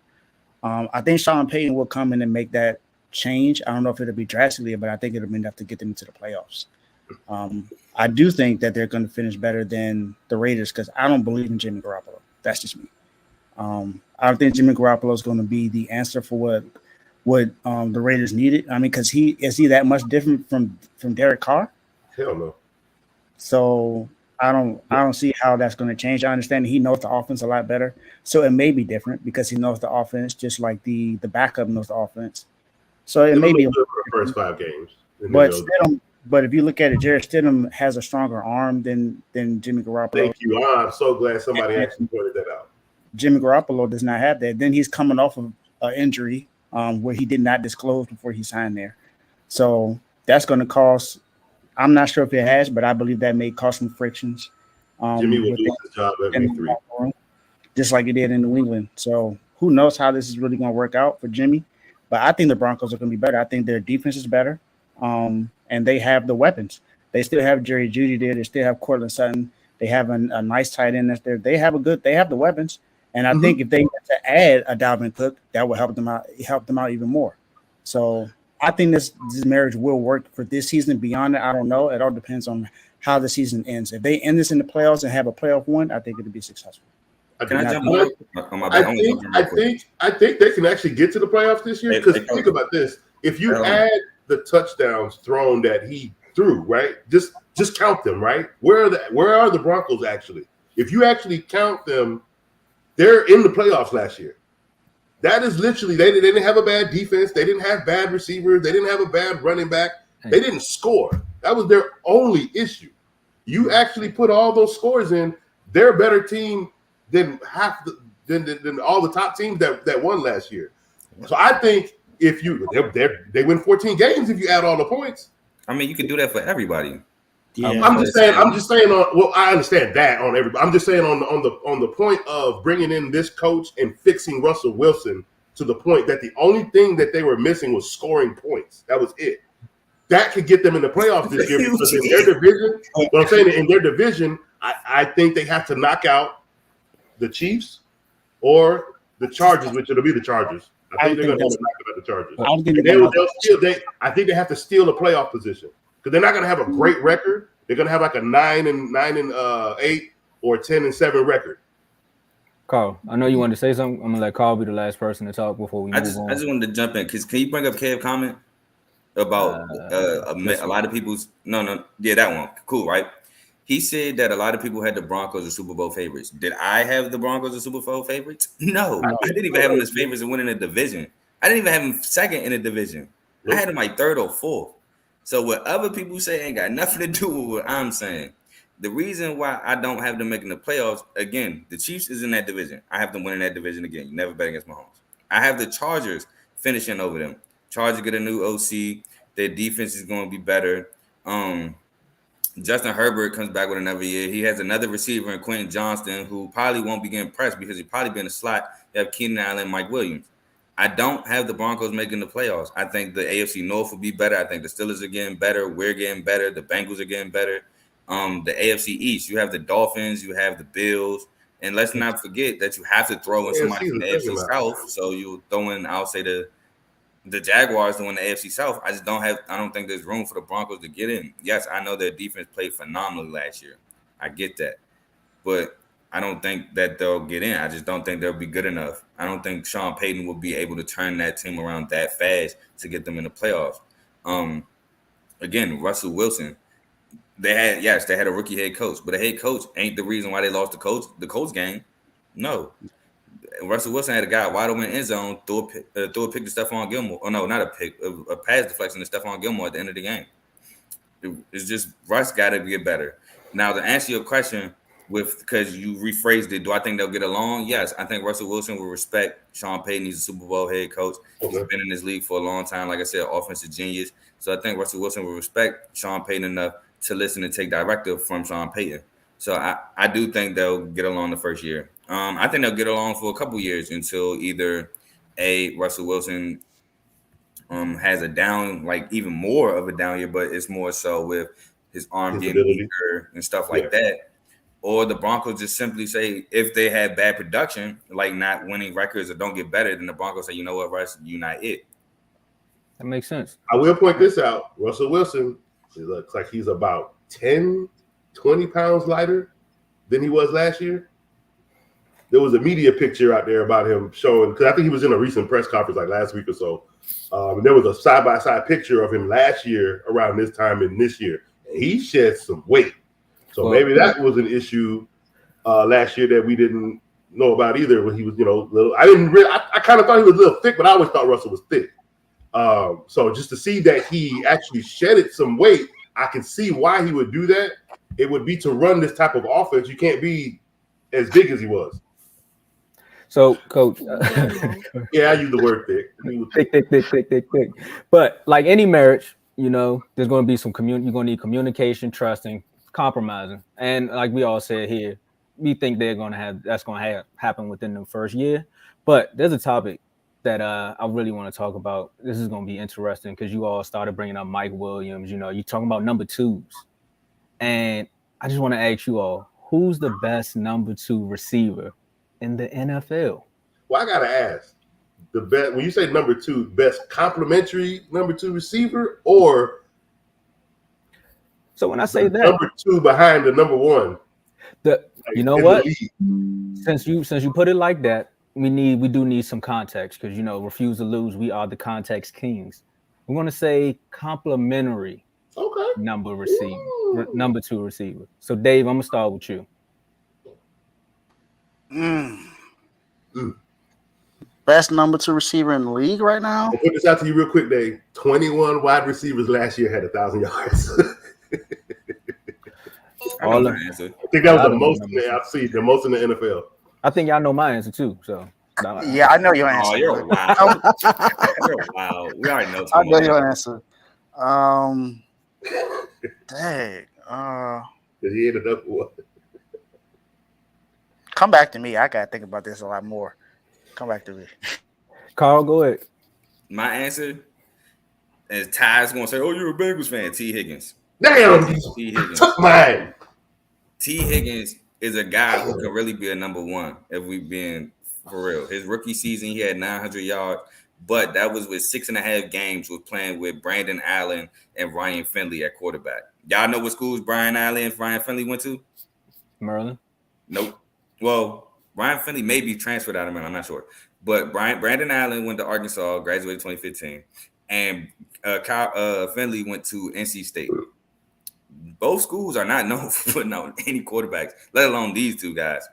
I think Sean Payton will come in and make that change. I don't know if it'll be drastically, but I think it'll be enough to get them into the playoffs. I do think that they're going to finish better than the Raiders because I don't believe in Jimmy Garoppolo. That's just me. I don't think Jimmy Garoppolo is going to be the answer for what the Raiders needed. I mean, because is he that much different from Derek Carr? Hell no. So I don't see how that's going to change. I understand he knows the offense a lot better, so it may be different because he knows the offense just like the backup knows the offense. So it may be for the first 5 games. But if you look at it, Jarrett Stidham has a stronger arm than Jimmy Garoppolo. Thank you. I'm so glad somebody actually pointed that out. Jimmy Garoppolo does not have that. Then he's coming off of an injury where he did not disclose before he signed there. So that's going to cause. I'm not sure if it has, but I believe that may cause some frictions. Jimmy will lose his job at week 3. Just like he did in New England. So who knows how this is really going to work out for Jimmy. But I think the Broncos are going to be better. I think their defense is better. And they have the weapons. They still have Jerry Jeudy there. They still have Cortland Sutton. They have a nice tight end that's there. They have the weapons. And I think if they get to add a Dalvin Cook, that will help them out even more. So I think this marriage will work for this season. Beyond that, I don't know. It all depends on how the season ends. If they end this in the playoffs and have a playoff win, I think it'll be successful. Can I jump in? I think they can actually get to the playoffs this year. Because think about this: if you add the touchdowns thrown that he threw, right? Just count them, right? Where are the Broncos actually? If you actually count them, they're in the playoffs last year. That is literally they didn't have a bad defense. They didn't have bad receivers. They didn't have a bad running back. They didn't score. That was their only issue. You actually put all those scores in. They're a better team than than all the top teams that won last year. So I think if they win 14 games if you add all the points. I mean, you can do that for everybody. Yeah. I'm just saying I understand that on everybody. I'm just saying on the point of bringing in this coach and fixing Russell Wilson to the point that the only thing that they were missing was scoring points. That was it. That could get them in the playoffs this year because in their division, what I'm saying in their division, I think they have to knock out the Chiefs or the Chargers, which it'll be the Chargers. I think they're going to knock out the Chargers. I think they have to steal a playoff position because they're not going to have a great record. They're going to have like a 9-8 or 10-7 record. Carl, I know you wanted to say something. I'm going to let Carl be the last person to talk before we move on. I just wanted to jump in because can you bring up Kev comment about a lot of people's that one. Cool, right? He said that a lot of people had the Broncos as Super Bowl favorites. Did I have the Broncos as Super Bowl favorites? No. I didn't even have them as favorites and winning the division. I didn't even have them second in the division. I had them like third or fourth. So what other people say ain't got nothing to do with what I'm saying. The reason why I don't have them making the playoffs, again, the Chiefs is in that division. I have them winning that division again. You never bet against Mahomes. I have the Chargers finishing over them. Chargers get a new OC. Their defense is going to be better. Justin Herbert comes back with another year. He has another receiver in Quentin Johnston who probably won't be getting pressed because he'll probably be in the slot. They have Keenan Allen, Mike Williams. I don't have the Broncos making the playoffs. I think the AFC North will be better. I think the Steelers are getting better. We're getting better. The Bengals are getting better. The AFC East, you have the Dolphins, you have the Bills. And let's not forget that you have to throw in somebody from the AFC South. So you throw in, I'll say the Jaguars to win the AFC South. I don't think there's room for the Broncos to get in. Yes, I know their defense played phenomenally last year. I get that. But I don't think that they'll get in. I just don't think they'll be good enough. I don't think Sean Payton will be able to turn that team around that fast to get them in the playoffs. Again, Russell Wilson, they had a rookie head coach, but a head coach ain't the reason why they lost the Colts game. No. Russell Wilson had a guy wide open in end zone, throw a pick to Stephon Gilmore. Oh, no, not a pick, a pass deflection to Stephon Gilmore at the end of the game. It's just Russ got to get better. Now, to answer your question, because you rephrased it, do I think they'll get along? Yes, I think Russell Wilson will respect Sean Payton. He's a Super Bowl head coach. Okay. He's been in this league for a long time. Like I said, offensive genius. So I think Russell Wilson will respect Sean Payton enough to listen and take directive from Sean Payton. So I do think they'll get along the first year. I think they'll get along for a couple years until either Russell Wilson has a down, like even more of a down year, but it's more so with his arm getting weaker and stuff like that. Or the Broncos just simply say, if they have bad production, like not winning records or don't get better, then the Broncos say, you know what, Russ, you're not it. That makes sense. I will point this out. Russell Wilson, it looks like he's about 10, 20 pounds lighter than he was last year. There was a media picture out there about him showing, because I think he was in a recent press conference like last week or so. And there was a side-by-side picture of him last year around this time and this year. And he shed some weight. So maybe that was an issue last year that we didn't know about either. When he was, little. I kind of thought he was a little thick, but I always thought Russell was thick. So just to see that he actually shedded some weight, I can see why he would do that. It would be to run this type of offense. You can't be as big as he was. So, Coach. Yeah, I use the word thick. Thick. But like any marriage, there's going to be some you're going to need communication, trusting, compromising. And like we all said here, we think that's going to happen within the first year. But there's a topic that I really want to talk about. This is going to be interesting because you all started bringing up Mike Williams. You're talking about number twos. And I just want to ask you all, who's the best number two receiver in the NFL? Well, I got to ask, the best, when you say number two, best complimentary number two receiver, or so when I say that number two behind the number one, what? Since you put it like that, we do need some context because refuse to lose. We are the context kings. We're going to say complimentary number two receiver. So Dave, I'm gonna start with you. Best number two receiver in the league right now? I'll put this out to you real quick, Dave. 21 wide receivers last year had 1,000 yards. I think that was the most I've seen, the most in the NFL. I think y'all know my answer too. So yeah, I know your answer. Oh, you're wild. You're wild. We already know. I know your answer. Dang. He ended up what? Come back to me. I gotta think about this a lot more. Come back to me. Carl, go ahead. My answer is Ty's gonna say, "Oh, you're a Bengals fan." T. Higgins. Damn, T. Higgins. Took mine. T. Higgins is a guy who can really be a number one if we've been for real. His rookie season, he had 900 yards, but that was with 6.5 games with playing with Brandon Allen and Ryan Finley at quarterback. Y'all know what schools Brian Allen and Ryan Finley went to? Maryland. Nope. Well, Ryan Finley may be transferred out of Maryland. I'm not sure. But Brandon Allen went to Arkansas, graduated 2015. And Finley went to NC State. Both schools are not known for putting out any quarterbacks, let alone these two guys.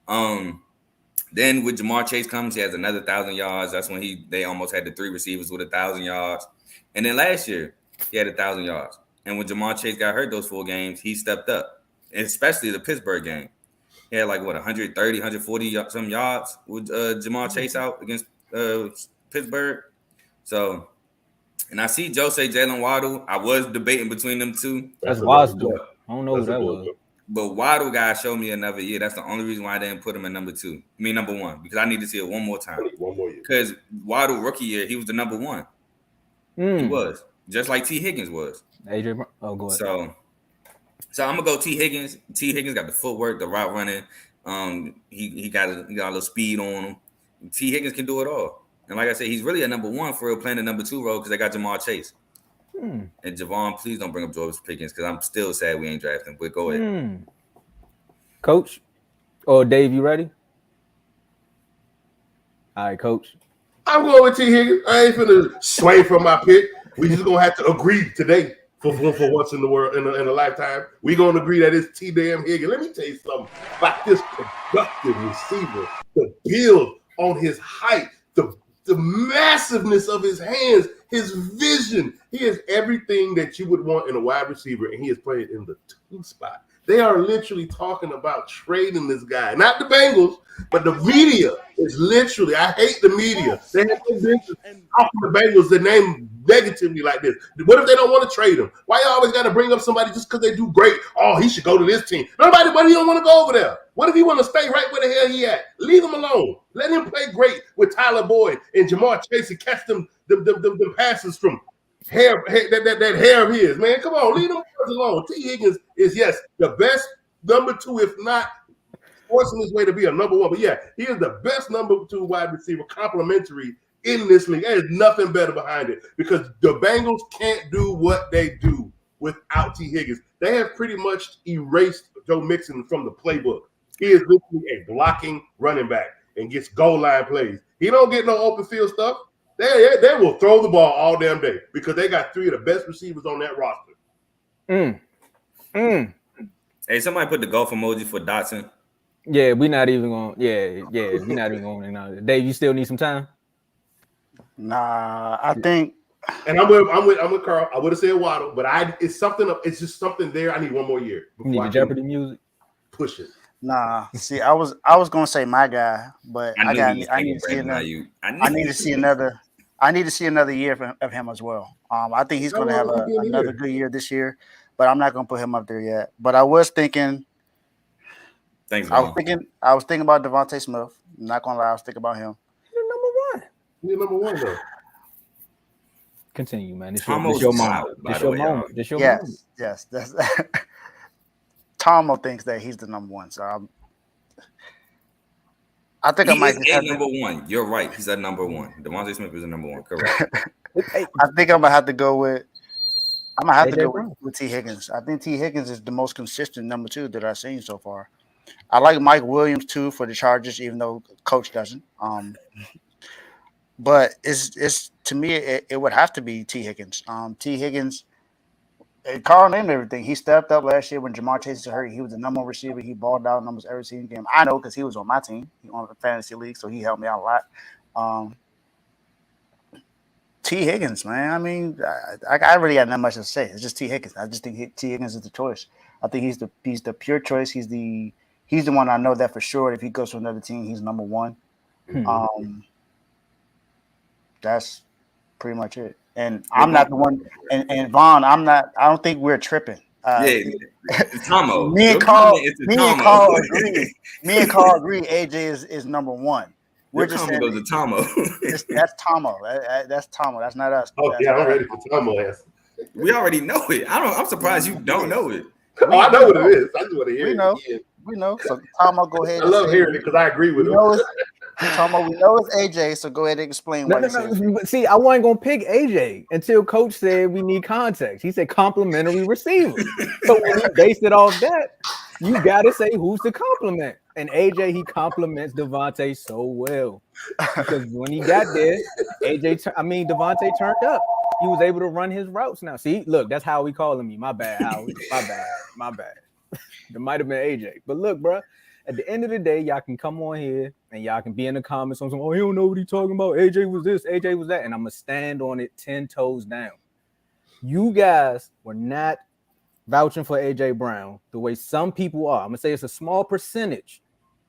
Then with Jamar Chase comes, he has another 1,000 yards. That's when they almost had the three receivers with 1,000 yards. And then last year, he had 1,000 yards. And when Jamar Chase got hurt those 4 games, he stepped up, especially the Pittsburgh game. He had 130, 140 some yards with Jamar Chase out against Pittsburgh. So, and I see Joe say Jalen Waddle. I was debating between them two. That's Waddle. I don't know who that was. But Waddle guys showed me another year. That's the only reason why I didn't put him in number 2. I mean number 1 because I need to see it one more time. One more year. Because Waddle rookie year, he was the number 1. He was just like T. Higgins was. AJ, go ahead. So I'm gonna go T. Higgins. T. Higgins got the footwork, the route running. He got a little speed on him. T. Higgins can do it all. And like I said, he's really a number 1 for real, playing the number 2 role because they got Jamar Chase. And Javon, please don't bring up George Pickens because I'm still sad we ain't drafting him. But go ahead. Coach or Dave, you ready? All right, Coach. I'm going with T. Higgins. I ain't finna sway from my pick. We just gonna have to agree today for once in the world in a lifetime. We gonna agree that it's T. Damn Higgins. Let me tell you something about this productive receiver. The build on his height, the massiveness of his hands, his vision. He is everything that you would want in a wide receiver, and he is playing in the 2 spot. They are literally talking about trading this guy. Not the Bengals, but the media is literally, I hate the media. They have no business talking the Bengals, the name negatively like this. What if they don't want to trade him? Why you always got to bring up somebody just because they do great? Oh, he should go to this team. Nobody, but he don't want to go over there. What if he want to stay right where the hell he at? Leave him alone. Let him play great with Tyler Boyd and Jamar Chase and catch them passes from hair that hair of his. Man, come on, leave them alone. T. Higgins is, yes, the best number 2, if not forcing his way to be a number 1. But yeah, he is the best number 2 wide receiver, complimentary in this league. There is nothing better behind it because the Bengals can't do what they do without T. Higgins. They have pretty much erased Joe Mixon from the playbook. He is literally a blocking running back and gets goal line plays. He don't get no open field stuff. They will throw the ball all damn day because they got 3 of the best receivers on that roster. Hey, somebody put the golf emoji for Dotson. Yeah, we're not even going. Yeah, we're not even going. Dave, you still need some time. Nah, I think. And I'm with Carl. I would have said Waddle, but it's something. It's just something there. I need one more year. You need the Jeopardy music. Push it. Nah, see, I was gonna say my guy, but I need to see another. I need to see another year of him as well. I think he's going to have another good year this year, but I'm not going to put him up there yet. But I was thinking. Thanks, I was thinking about Devontae Smith. I'm not going to lie, I was thinking about him. You're number 1 though. Continue, man. This your moment. This your moment. Yes. That's Tomo thinks that he's the number 1, so I think I might be number 1. You're right. He's at number 1. Devontae Smith is a number 1. Correct. I think I'm gonna have to go with. With T. Higgins. I think T. Higgins is the most consistent number 2 that I've seen so far. I like Mike Williams too for the Chargers, even though Coach doesn't. But it's to me it would have to be T. Higgins. T. Higgins. Carl named everything. He stepped up last year when Jamar Chase was hurt. He was the number 1 receiver. He balled out in almost every single game. I know because he was on my team. He on the fantasy league, so he helped me out a lot. T. Higgins, man. I mean, I really got not much to say. It's just T. Higgins. I just think T. Higgins is the choice. I think he's the pure choice. He's the one I know that for sure. If he goes to another team, he's number 1. That's pretty much it. And I'm not the one. And Vaughn, I don't think we're tripping. It's Tomo. Me and Carl agree. AJ is number 1. We're just saying goes to Tomo. That's Tomo. That's Tomo. That's not us. Oh yeah, I'm ready for Tomo. We already know it. I'm surprised you don't know it. Oh, I know what it is. I just want to hear it. We know. So Tomo, go ahead. I love hearing it because I agree with him. Tomo, we know it's AJ, so go ahead and explain why. No. See, I wasn't gonna pick AJ until Coach said we need context. He said complimentary receiver. So when he based it off that, you gotta say who's the compliment. And AJ, he compliments Devontae so well because when he got there, Devontae turned up. He was able to run his routes. Now, see, look, that's how we calling me. My bad, Howie. My bad. There might have been AJ, but look, bro. At the end of the day, y'all can come on here and y'all can be in the comments on some, oh, he don't know what he's talking about. AJ was this, AJ was that. And I'm going to stand on it 10 toes down. You guys were not vouching for AJ Brown the way some people are. I'm going to say it's a small percentage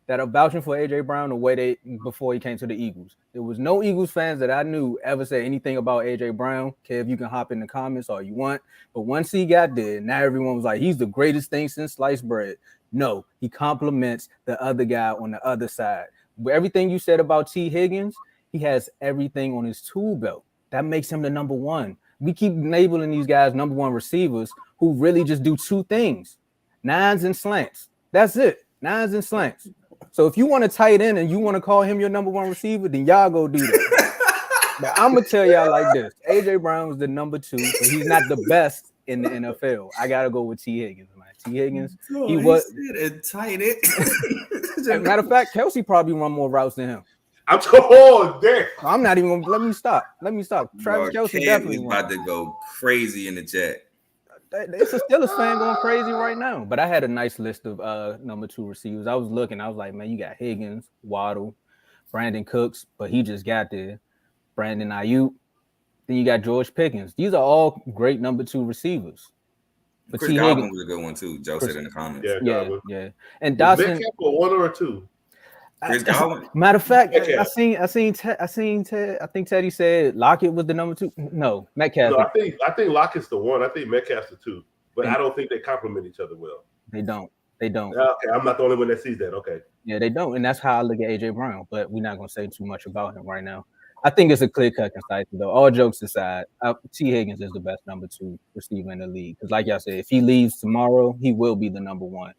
that are vouching for AJ Brown the way before he came to the Eagles. There was no Eagles fans that I knew ever said anything about AJ Brown. Kev, you can hop in the comments all you want. But once he got there, now everyone was like, he's the greatest thing since sliced bread. No, he compliments the other guy on the other side. But everything you said about T. Higgins, he has everything on his tool belt. That makes him the number one. We keep labeling these guys number one receivers who really just do two things, nines and slants. That's it, nines and slants. So if you want to tight end and you want to call him your number one receiver, then y'all go do that. But I'm going to tell y'all like this. A.J. Brown is the number two, but he's not the best in the NFL. I got to go with T. Higgins, man. T. Higgins, he was tight end. Matter of fact, Kelsey probably run more routes than him. I'm told there. I'm not even gonna let me stop. Travis Kelsey definitely about to go crazy in the chat. It's a Steelers fan going crazy right now. But I had a nice list of number two receivers. I was looking, I was like, man, you got Higgins, Waddle, Brandon Cooks, but he just got there. Brandon Ayuk. Then you got George Pickens. These are all great number two receivers. But Chris Godwin was a good one too. Joe said in the comments. Yeah. And Dawson. One or two. Chris Godwin. Matter of fact, I seen Ted. I think Teddy said Lockett was the number two. No, Metcalf. No, I think Lockett's the one. I think Metcalf's the two. But I don't think they complement each other well. They don't. Okay, I'm not the only one that sees that. Okay. Yeah, they don't, and that's how I look at AJ Brown. But we're not gonna say too much about him right now. I think it's a clear-cut concise though. All jokes aside, T. Higgins is the best number two receiver in the league. Because, like y'all said, if he leaves tomorrow, he will be the number one.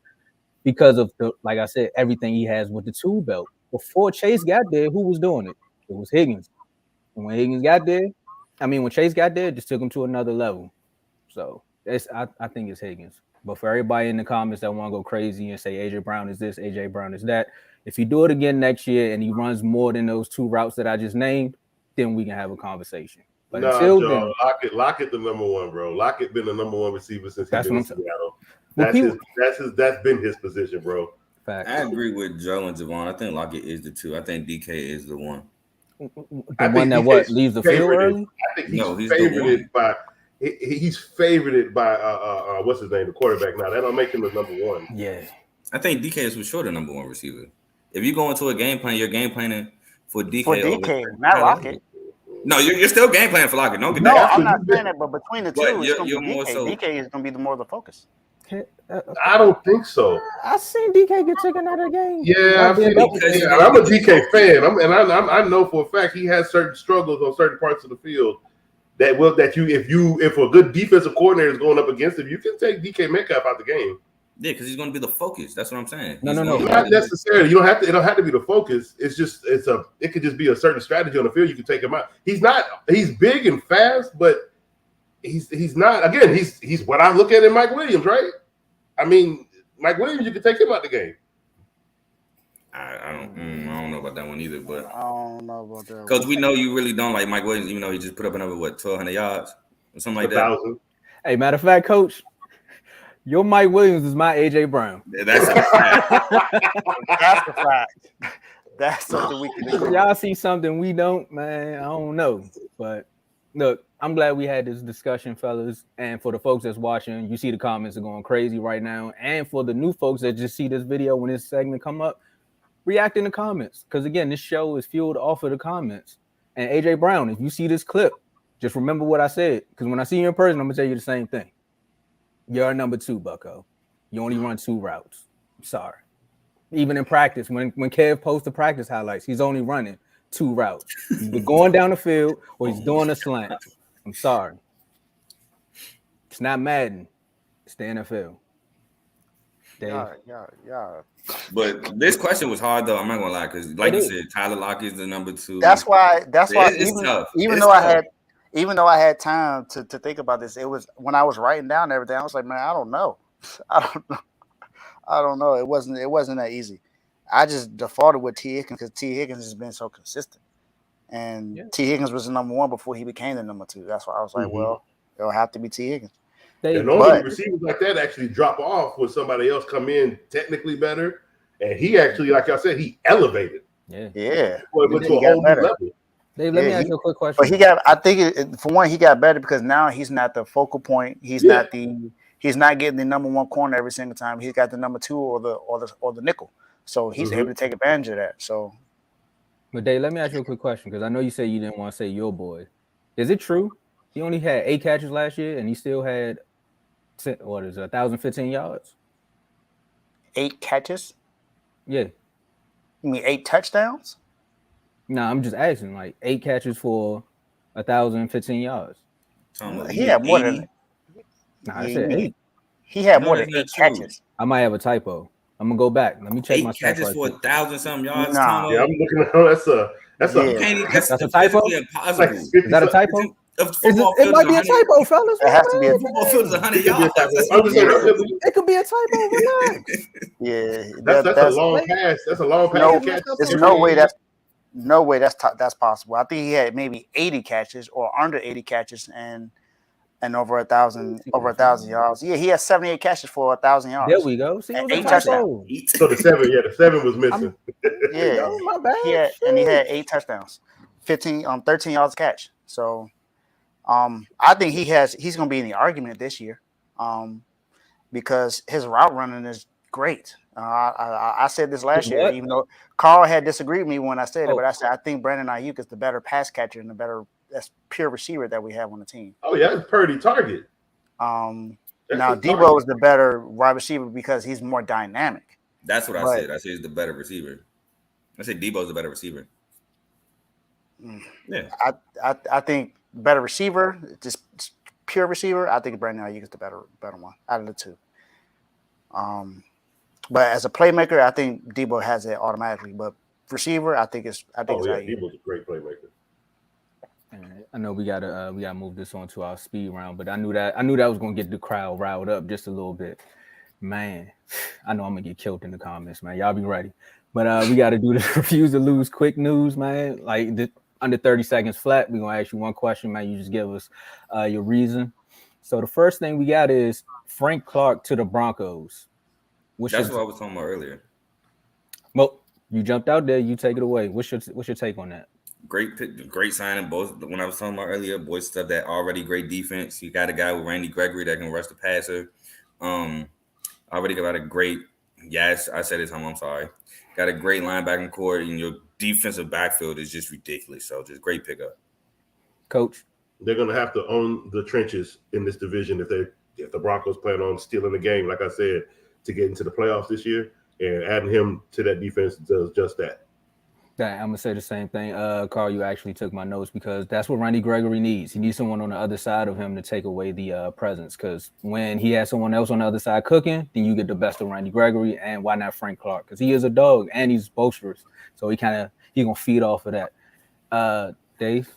Because of like I said, everything he has with the tool belt. Before Chase got there, who was doing it? It was Higgins. And when Higgins got there, when Chase got there, it just took him to another level. So I think it's Higgins. But for everybody in the comments that want to go crazy and say AJ Brown is this, AJ Brown is that, if you do it again next year and he runs more than those two routes that I just named, then we can have a conversation. But until then, Lockett the number one, bro. Lockett been the number one receiver since he's been in Seattle. That's been his position, bro. Fact. I agree with Joe and Javon. I think Lockett is the two. I think DK is the one. The one that leaves the field early? I think he's favored by he's favored by what's his name, the quarterback now. That don't make him the number one. Yeah. I think DK is for sure the number one receiver. If you go into a game plan, you're game planning for DK. For DK, not Lockett. No, you're still game planning for Lockett. Don't get no, that. I'm not saying that, but between the two, it's you're more DK. so. DK is going to be more of the focus. I don't think so. I seen DK get taken out of the game. Yeah, I'm a DK fan. I know for a fact he has certain struggles on certain parts of the field if a good defensive coordinator is going up against him, you can take DK Metcalf out the game. Yeah, because he's going to be the focus. That's what I'm saying. No. Not necessarily. You don't have to. It don't have to be the focus. It could just be a certain strategy on the field. You can take him out. He's big and fast, but he's not. Again, he's what I look at in Mike Williams, right? I mean, Mike Williams, you can take him out the game. I don't know about that one either, but I don't know about that. Because we know you really don't like Mike Williams, even though he just put up another 1,200 yards or something like that. 1,000. Hey, matter of fact, Coach, your Mike Williams is my AJ Brown. That's a fact. That's a fact. That's something we can do. Y'all see something we don't, man. I don't know, but look, I'm glad we had this discussion, fellas. And for the folks that's watching, you see the comments are going crazy right now. And for the new folks that just see this video when this segment come up, react in the comments. Because, again, this show is fueled off of the comments. And AJ Brown, if you see this clip, just remember what I said. Because when I see you in person, I'm going to tell you the same thing. You're a number two, bucko. You only run two routes. I'm sorry. Even in practice, when Kev posts the practice highlights, he's only running two routes. He's going down the field or he's doing a slant. I'm sorry. It's not Madden. It's the NFL. Dave. Yeah. But this question was hard though. I'm not gonna lie, because like you said, Tyler Lockett is the number two. That's why. It's tough. Even though I had time to think about this, it was when I was writing down everything. I was like, man, I don't know. I don't know. It wasn't that easy. I just defaulted with T. Higgins because T. Higgins has been so consistent, and T. Higgins was the number one before he became the number two. That's why I was like, well, it'll have to be T. Higgins. And normally receivers like that actually drop off when somebody else come in technically better, and he actually, like I said, he elevated. Yeah. Went to a whole new level. Dave, let me ask you a quick question. But I think for one, he got better because now he's not the focal point. He's not getting the number one corner every single time. He's got the number two or the nickel. So he's able to take advantage of that. So, But Dave, let me ask you a quick question because I know you said you didn't want to say your boy. Is it true he only had 8 catches last year and he still had 1,015 yards? 8 catches? Yeah. You mean 8 touchdowns? No, I'm just asking. Like 8 catches for 1,015 yards. He had more than. Nah, I said 8. He had more than 8 catches. I might have a typo. I'm gonna go back. Let me check my 8 catches for 1,000-something yards. Nah. Yeah, I'm looking at that's a typo. Impossible. Is that a typo? It might be a typo, fellas. It has to be a football field is 100 yards. It could be a typo. Relax. Yeah, that's a long pass. That's a long pass. There's no way that's possible. I think he had maybe 80 catches or under 80 catches and over 1,000 yards. Yeah, he had 78 catches for 1,000 yards. There we go. See, it was 8 a typo. So the 7 was missing. Yeah, my bad. He had 8 touchdowns, 13 yards catch. So, I think he's going to be in the argument this year, because his route running is great. I said this last year, even though Carl had disagreed with me when I said it, but I said I think Brandon Ayuk is the better pass catcher and the better pure receiver that we have on the team. Oh yeah, it's Purdy target. Now Debo is the better wide receiver because he's more dynamic. That's what I said. I said he's the better receiver. I said Debo's the better receiver. Yeah, I think better receiver, just pure receiver. I think Brandon Ayuk is the better one out of the two. But as a playmaker, I think Debo has it automatically. But receiver, I think it's Ayuk. Debo's a great playmaker. I know we gotta move this on to our speed round, but I knew that was gonna get the crowd riled up just a little bit. Man, I know I'm gonna get killed in the comments, man. Y'all be ready. But we gotta do the refuse to lose quick news, man. Like under 30 seconds flat. We're gonna ask you one question, man. You just give us your reason. So the first thing we got is Frank Clark to the Broncos. That's what I was talking about earlier. Well, you jumped out there. You take it away. What's your take on that? Great signing. Both when I was talking about earlier, boys stuff that already great defense. You got a guy with Randy Gregory that can rush the passer. Already got a great. Yes, I said it. I'm sorry. Got a great linebacking core, and your defensive backfield is just ridiculous. So just great pickup. Coach, they're gonna have to own the trenches in this division if the Broncos plan on stealing the game, like I said, to get into the playoffs this year. And adding him to that defense does just that. I'm gonna say the same thing. Carl, you actually took my notes because that's what Randy Gregory needs. He needs someone on the other side of him to take away the presence. Because when he has someone else on the other side cooking, then you get the best of Randy Gregory. And why not Frank Clark? Because he is a dog and he's boisterous, so he gonna feed off of that. Dave.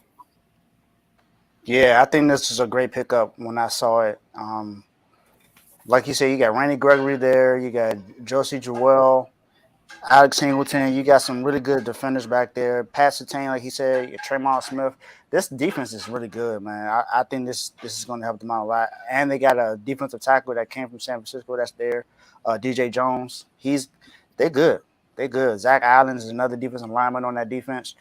Yeah, I think this is a great pickup. When I saw it, like you said, you got Randy Gregory there. You got Josie Jewell. Alex Singleton, you got some really good defenders back there. Pat Surtain, like he said, Tremont Smith. This defense is really good, man. I think this is going to help them out a lot. And they got a defensive tackle that came from San Francisco that's there, DJ Jones. They're good. They're good. Zach Allen is another defensive lineman on that defense.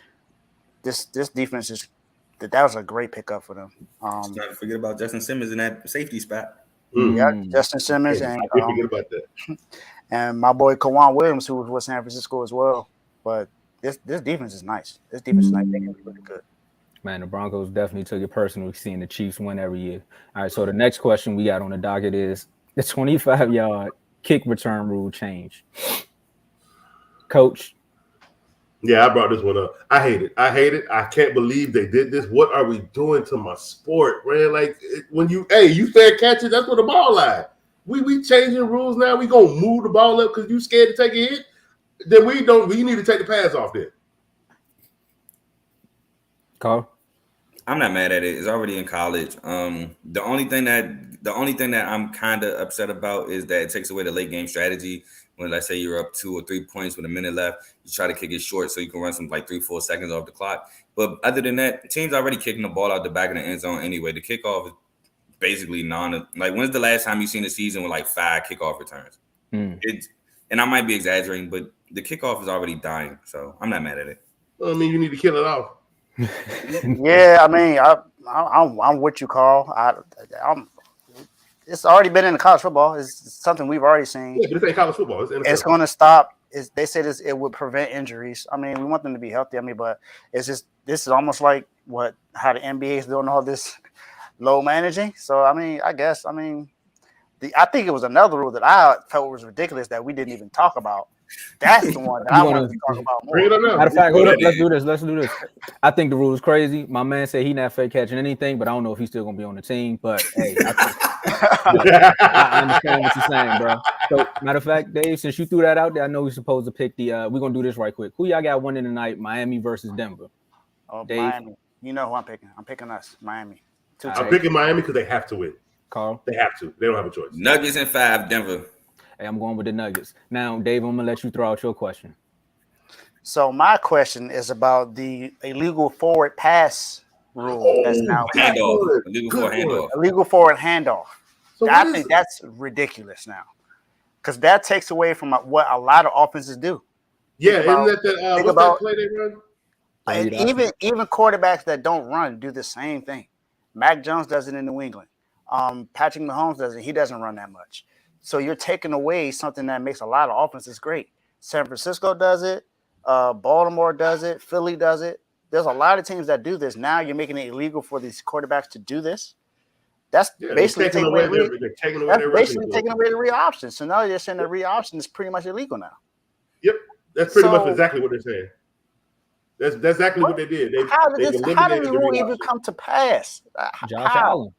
This defense that was a great pickup for them. Not to forget about Justin Simmons in that safety spot. Yeah, Justin Simmons and forget about that. And my boy Kawan Williams, who was with San Francisco as well. But this defense is nice. This defense is nice. They can be really good. Man, the Broncos definitely took it personal seeing the Chiefs win every year. All right, so the next question we got on the docket is the 25-yard kick return rule change. Coach. Yeah, I brought this one up. I hate it. I can't believe they did this. What are we doing to my sport, man? Like when you said catch it, that's where the ball lies. We changing rules now. We gonna move the ball up because you scared to take a hit. Then we need to take the pass off there. Carl, I'm not mad at it. It's already in college. The only thing that I'm kind of upset about is that it takes away the late game strategy. When let's say you're up 2 or 3 points with a minute left, you try to kick it short so you can run some like 3-4 seconds off the clock. But other than that, teams already kicking the ball out the back of the end zone anyway. The kickoff is basically like when's the last time you seen a season with like 5 kickoff returns? And I might be exaggerating, but the kickoff is already dying, so I'm not mad at it. Well, I mean, you need to kill it off. Yeah, I mean, I'm with you, Carl. It's already been in the college football. It's something we've already seen. Yeah, but it ain't college football. It's going to stop they said it would prevent injuries. I mean, we want them to be healthy. I mean, but it's just this is almost like how the NBA is doing all this low managing. So I mean, I think it was another rule that I felt was ridiculous that we didn't even talk about. That's the one that I wanted to talk about more. Matter of fact, hold up, let's do this. I think the rule is crazy. My man said he not fake catching anything, but I don't know if he's still gonna be on the team. But hey, I understand what you're saying, bro. So matter of fact, Dave, since you threw that out there, I know we're supposed to pick the. We're gonna do this right quick. Who y'all got winning tonight? Miami versus Denver. Oh, Dave? Miami. You know who I'm picking? I'm picking us, Miami. I'm picking Miami because they have to win. Carl, they have to. They don't have a choice. Nuggets in 5, Denver. Hey, I'm going with the Nuggets. Now, Dave, I'm gonna let you throw out your question. So my question is about the illegal forward pass rule that's now handoff. Illegal forward handoff. So I think that's ridiculous now, because that takes away from what a lot of offenses do. Yeah, isn't that what's that play they run? And even quarterbacks that don't run do the same thing. Mac Jones does it in New England. Patrick Mahomes does it. He doesn't run that much. So you're taking away something that makes a lot of offenses great. San Francisco does it. Baltimore does it. Philly does it. There's a lot of teams that do this. Now you're making it illegal for these quarterbacks to do this. That's basically taking away the real option. So now they're saying the real option is pretty much illegal now. Yep, that's pretty much exactly what they're saying. That's exactly what they did. How did the rule even come to pass? Josh Allen.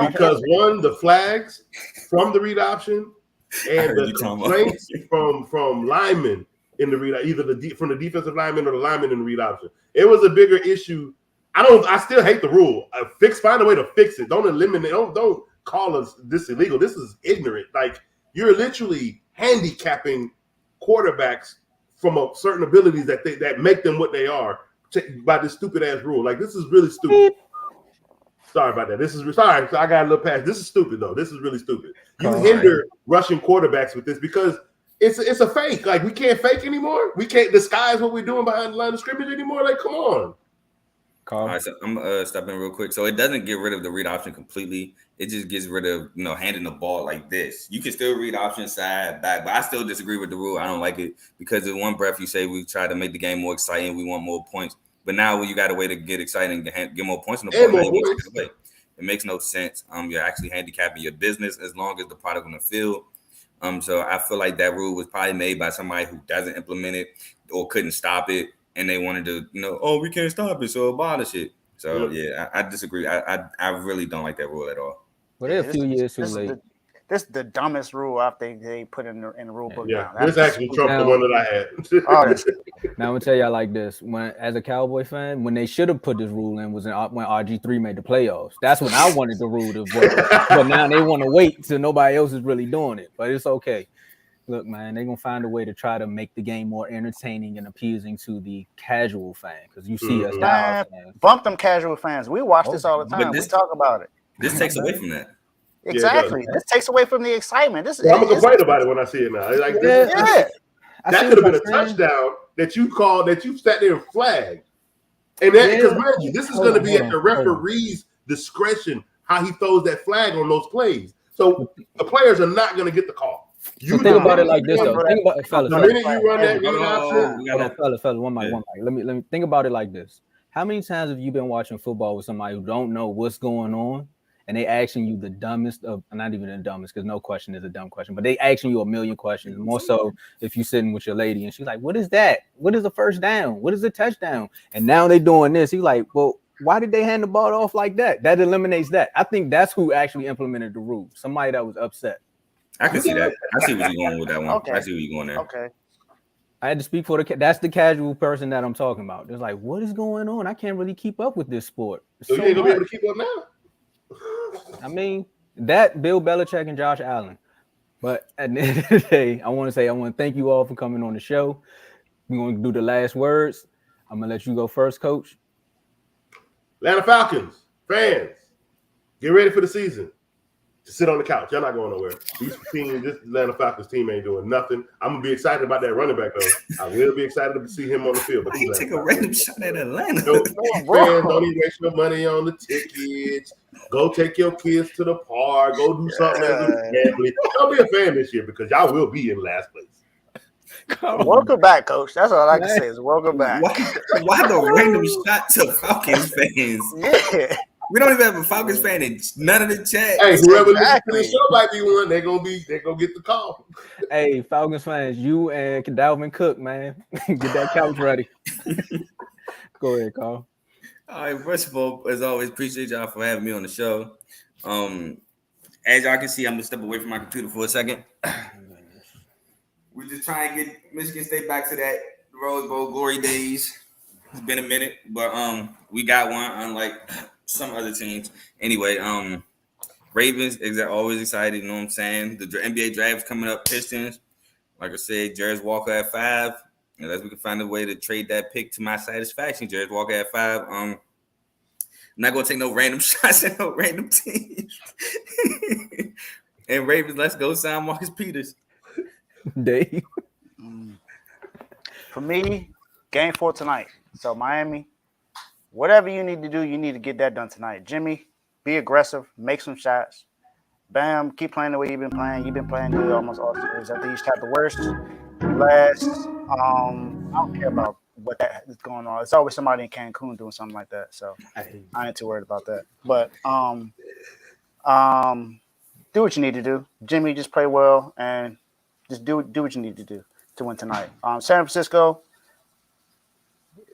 Because the flags from the read option and the complaints from linemen in the read, either from the defensive lineman or the lineman in the read option. It was a bigger issue. I still hate the rule. Find a way to fix it. Don't eliminate. Don't call us this illegal. This is ignorant. Like, you're literally handicapping quarterbacks from certain abilities that make them what they are by this stupid ass rule. Like, this is really stupid. Sorry about that. Sorry. I got a little past. This is stupid though. This is really stupid. You hinder rushing quarterbacks with this because it's a fake. Like, we can't fake anymore. We can't disguise what we're doing behind the line of scrimmage anymore. Like, come on. All right, so I'm stepping real quick. So it doesn't get rid of the read option completely. It just gets rid of handing the ball like this. You can still read option side, back, but I still disagree with the rule. I don't like it because in one breath you say we try to make the game more exciting. We want more points. But now when you got a way to get exciting and get more points in the ball, it makes no sense. You're actually handicapping your business as long as the product on the field. So I feel like that rule was probably made by somebody who doesn't implement it or couldn't stop it, and they wanted to, we can't stop it, so abolish it. So yeah, I disagree. I really don't like that rule at all. But they're a few years too late. This is the dumbest rule I think they put in the rule book. Yeah, this actually trumped the one that I had. Now I'm gonna tell y'all like this: as a Cowboy fan, when they should have put this rule in was when RG3 made the playoffs. That's when I wanted the rule to work. But now they want to wait till nobody else is really doing it. But it's okay. Look, man, they're gonna find a way to try to make the game more entertaining and appeasing to the casual fan because you see us now. Bump them casual fans. We watch this all the time. We talk about it. This takes away from that. Exactly. This takes away from the excitement. I'm gonna complain about it when I see it now. Like, that could have been a touchdown that you called, that you sat there and flagged. And that, because mind you, this is going to be at the referee's discretion how he throws that flag on those plays. So the players are not going to get the call. You think about it like this, though. Think about it, fellas. The minute you run that read option, fellas, one mic. Let me think about it like this. How many times have you been watching football with somebody who don't know what's going on? And they asking you the dumbest of, not even the dumbest, because no question is a dumb question, but they asking you a million questions. More so if you're sitting with your lady and she's like, what is that? What is a first down? What is a touchdown? And now they doing this. He's like, well, why did they hand the ball off like that? That eliminates that. I think that's who actually implemented the rule. Somebody that was upset. I can see that. I see where you're going with that one. Okay. I see where you're going there. Okay. I had to speak for that's the casual person that I'm talking about. It's like, what is going on? I can't really keep up with this sport. So you ain't gonna be able to keep up now? I mean, that Bill Belichick and Josh Allen. But at the end of the day, I want to thank you all for coming on the show. We're going to do the last words. I'm going to let you go first, Coach. Atlanta Falcons, fans, get ready for the season. To sit on the couch. Y'all not going nowhere. This Atlanta Falcons team ain't doing nothing. I'm going to be excited about that running back, though. I will be excited to see him on the field. But you take a random shot at Atlanta. Fans, don't even waste your money on the tickets. Go take your kids to the park. Go do something as a family. Don't be a fan this year because y'all will be in last place. Welcome back, Coach. That's all I can say is welcome back. Why the random shot to Falcons fans? Yeah. We don't even have a Falcons fan in none of the chat. Hey, whoever listens to Exactly. the show might be one. They're gonna get the call. Hey, Falcons fans, you and Dalvin Cook, man, get that couch ready. Go ahead, Carl. All right, first of all, as always, appreciate y'all for having me on the show. As y'all can see, I'm gonna step away from my computer for a second. We're just trying to get Michigan State back to that Rose Bowl glory days. It's been a minute, but we got one, unlike some other teams. Anyway, Ravens is always excited, you know what I'm saying? The NBA draft's coming up, Pistons. Like I said, Jarvis Walker at 5. Unless we can find a way to trade that pick to my satisfaction. Jarvis Walker at 5. I'm not gonna take no random shots at no random teams. And Ravens, let's go sign Marcus Peters. Dave. For me, game 4 tonight. So Miami, whatever you need to do, you need to get that done tonight. Jimmy, be aggressive, make some shots. Bam, keep playing the way you've been playing. You've been playing good almost all series. I think you shot the worst. Last, I don't care about what that is going on. It's always somebody in Cancun doing something like that. So I ain't too worried about that. But do what you need to do. Jimmy, just play well and just do what you need to do to win tonight. San Francisco,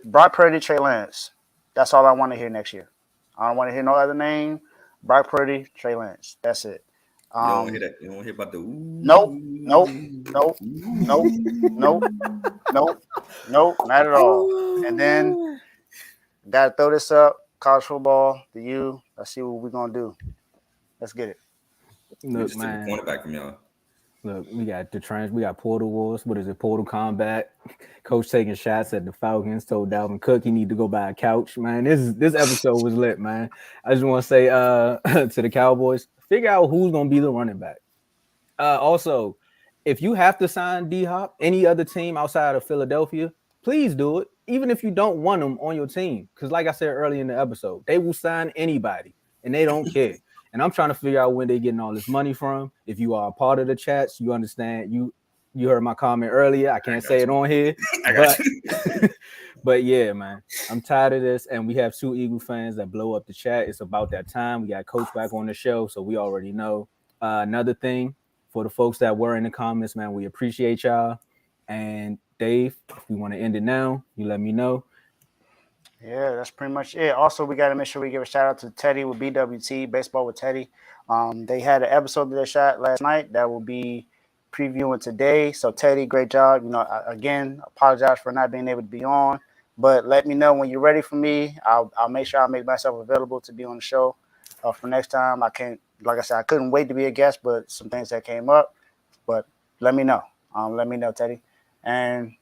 Brock Purdy, Trey Lance. That's all I want to hear next year. I don't want to hear no other name. Brock Purdy, Trey Lance. That's it. You don't want to hear that. You don't want to hear about the Nope, not at all. And then gotta throw this up. College football, the U. Let's see what we're gonna do. Let's get it. Look, man. Cornerback from y'all. Look, we got we got Portal Wars. What is it? Portal Combat. Coach taking shots at the Falcons. Told Dalvin Cook he need to go buy a couch. Man, this episode was lit, man. I just want to say to the Cowboys, figure out who's gonna be the running back. Also, if you have to sign D-Hop, any other team outside of Philadelphia, please do it. Even if you don't want them on your team, because like I said earlier in the episode, they will sign anybody and they don't care. And I'm trying to figure out when they're getting all this money from. If you are a part of the chats, you understand. You heard my comment earlier. I can't say it on here. But yeah, man, I'm tired of this. And we have 2 Eagle fans that blow up the chat. It's about that time. We got Coach back on the show, so we already know. Another thing for the folks that were in the comments, man, we appreciate y'all. And Dave, if you want to end it now, you let me know. Yeah, that's pretty much it. Also, we got to make sure we give a shout out to Teddy with BWT, Baseball with Teddy. They had an episode that they shot last night that will be previewing today. So, Teddy, great job. You know, again, apologize for not being able to be on, but let me know when you're ready for me. I'll make sure I make myself available to be on the show for next time. I can't, like I said, I couldn't wait to be a guest, but some things that came up. But let me know. Let me know, Teddy. And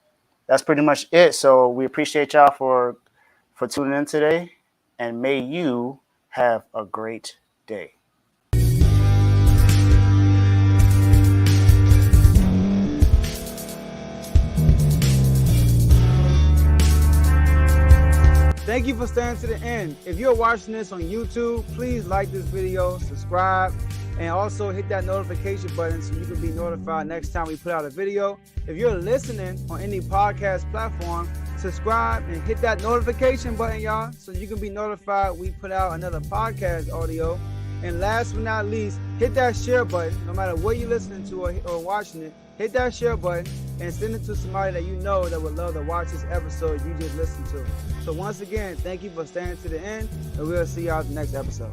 that's pretty much it. So, we appreciate y'all for tuning in today, and may you have a great day. Thank you for staying to the end. If you're watching this on YouTube, please like this video, subscribe, and also hit that notification button so you can be notified next time we put out a video. If you're listening on any podcast platform, subscribe and hit that notification button, y'all, so you can be notified we put out another podcast audio. And last but not least, hit that share button. No matter what you're listening to or watching it, hit that share button and send it to somebody that you know that would love to watch this episode you just listened to. So once again, thank you for staying to the end, and we'll see y'all at the next episode.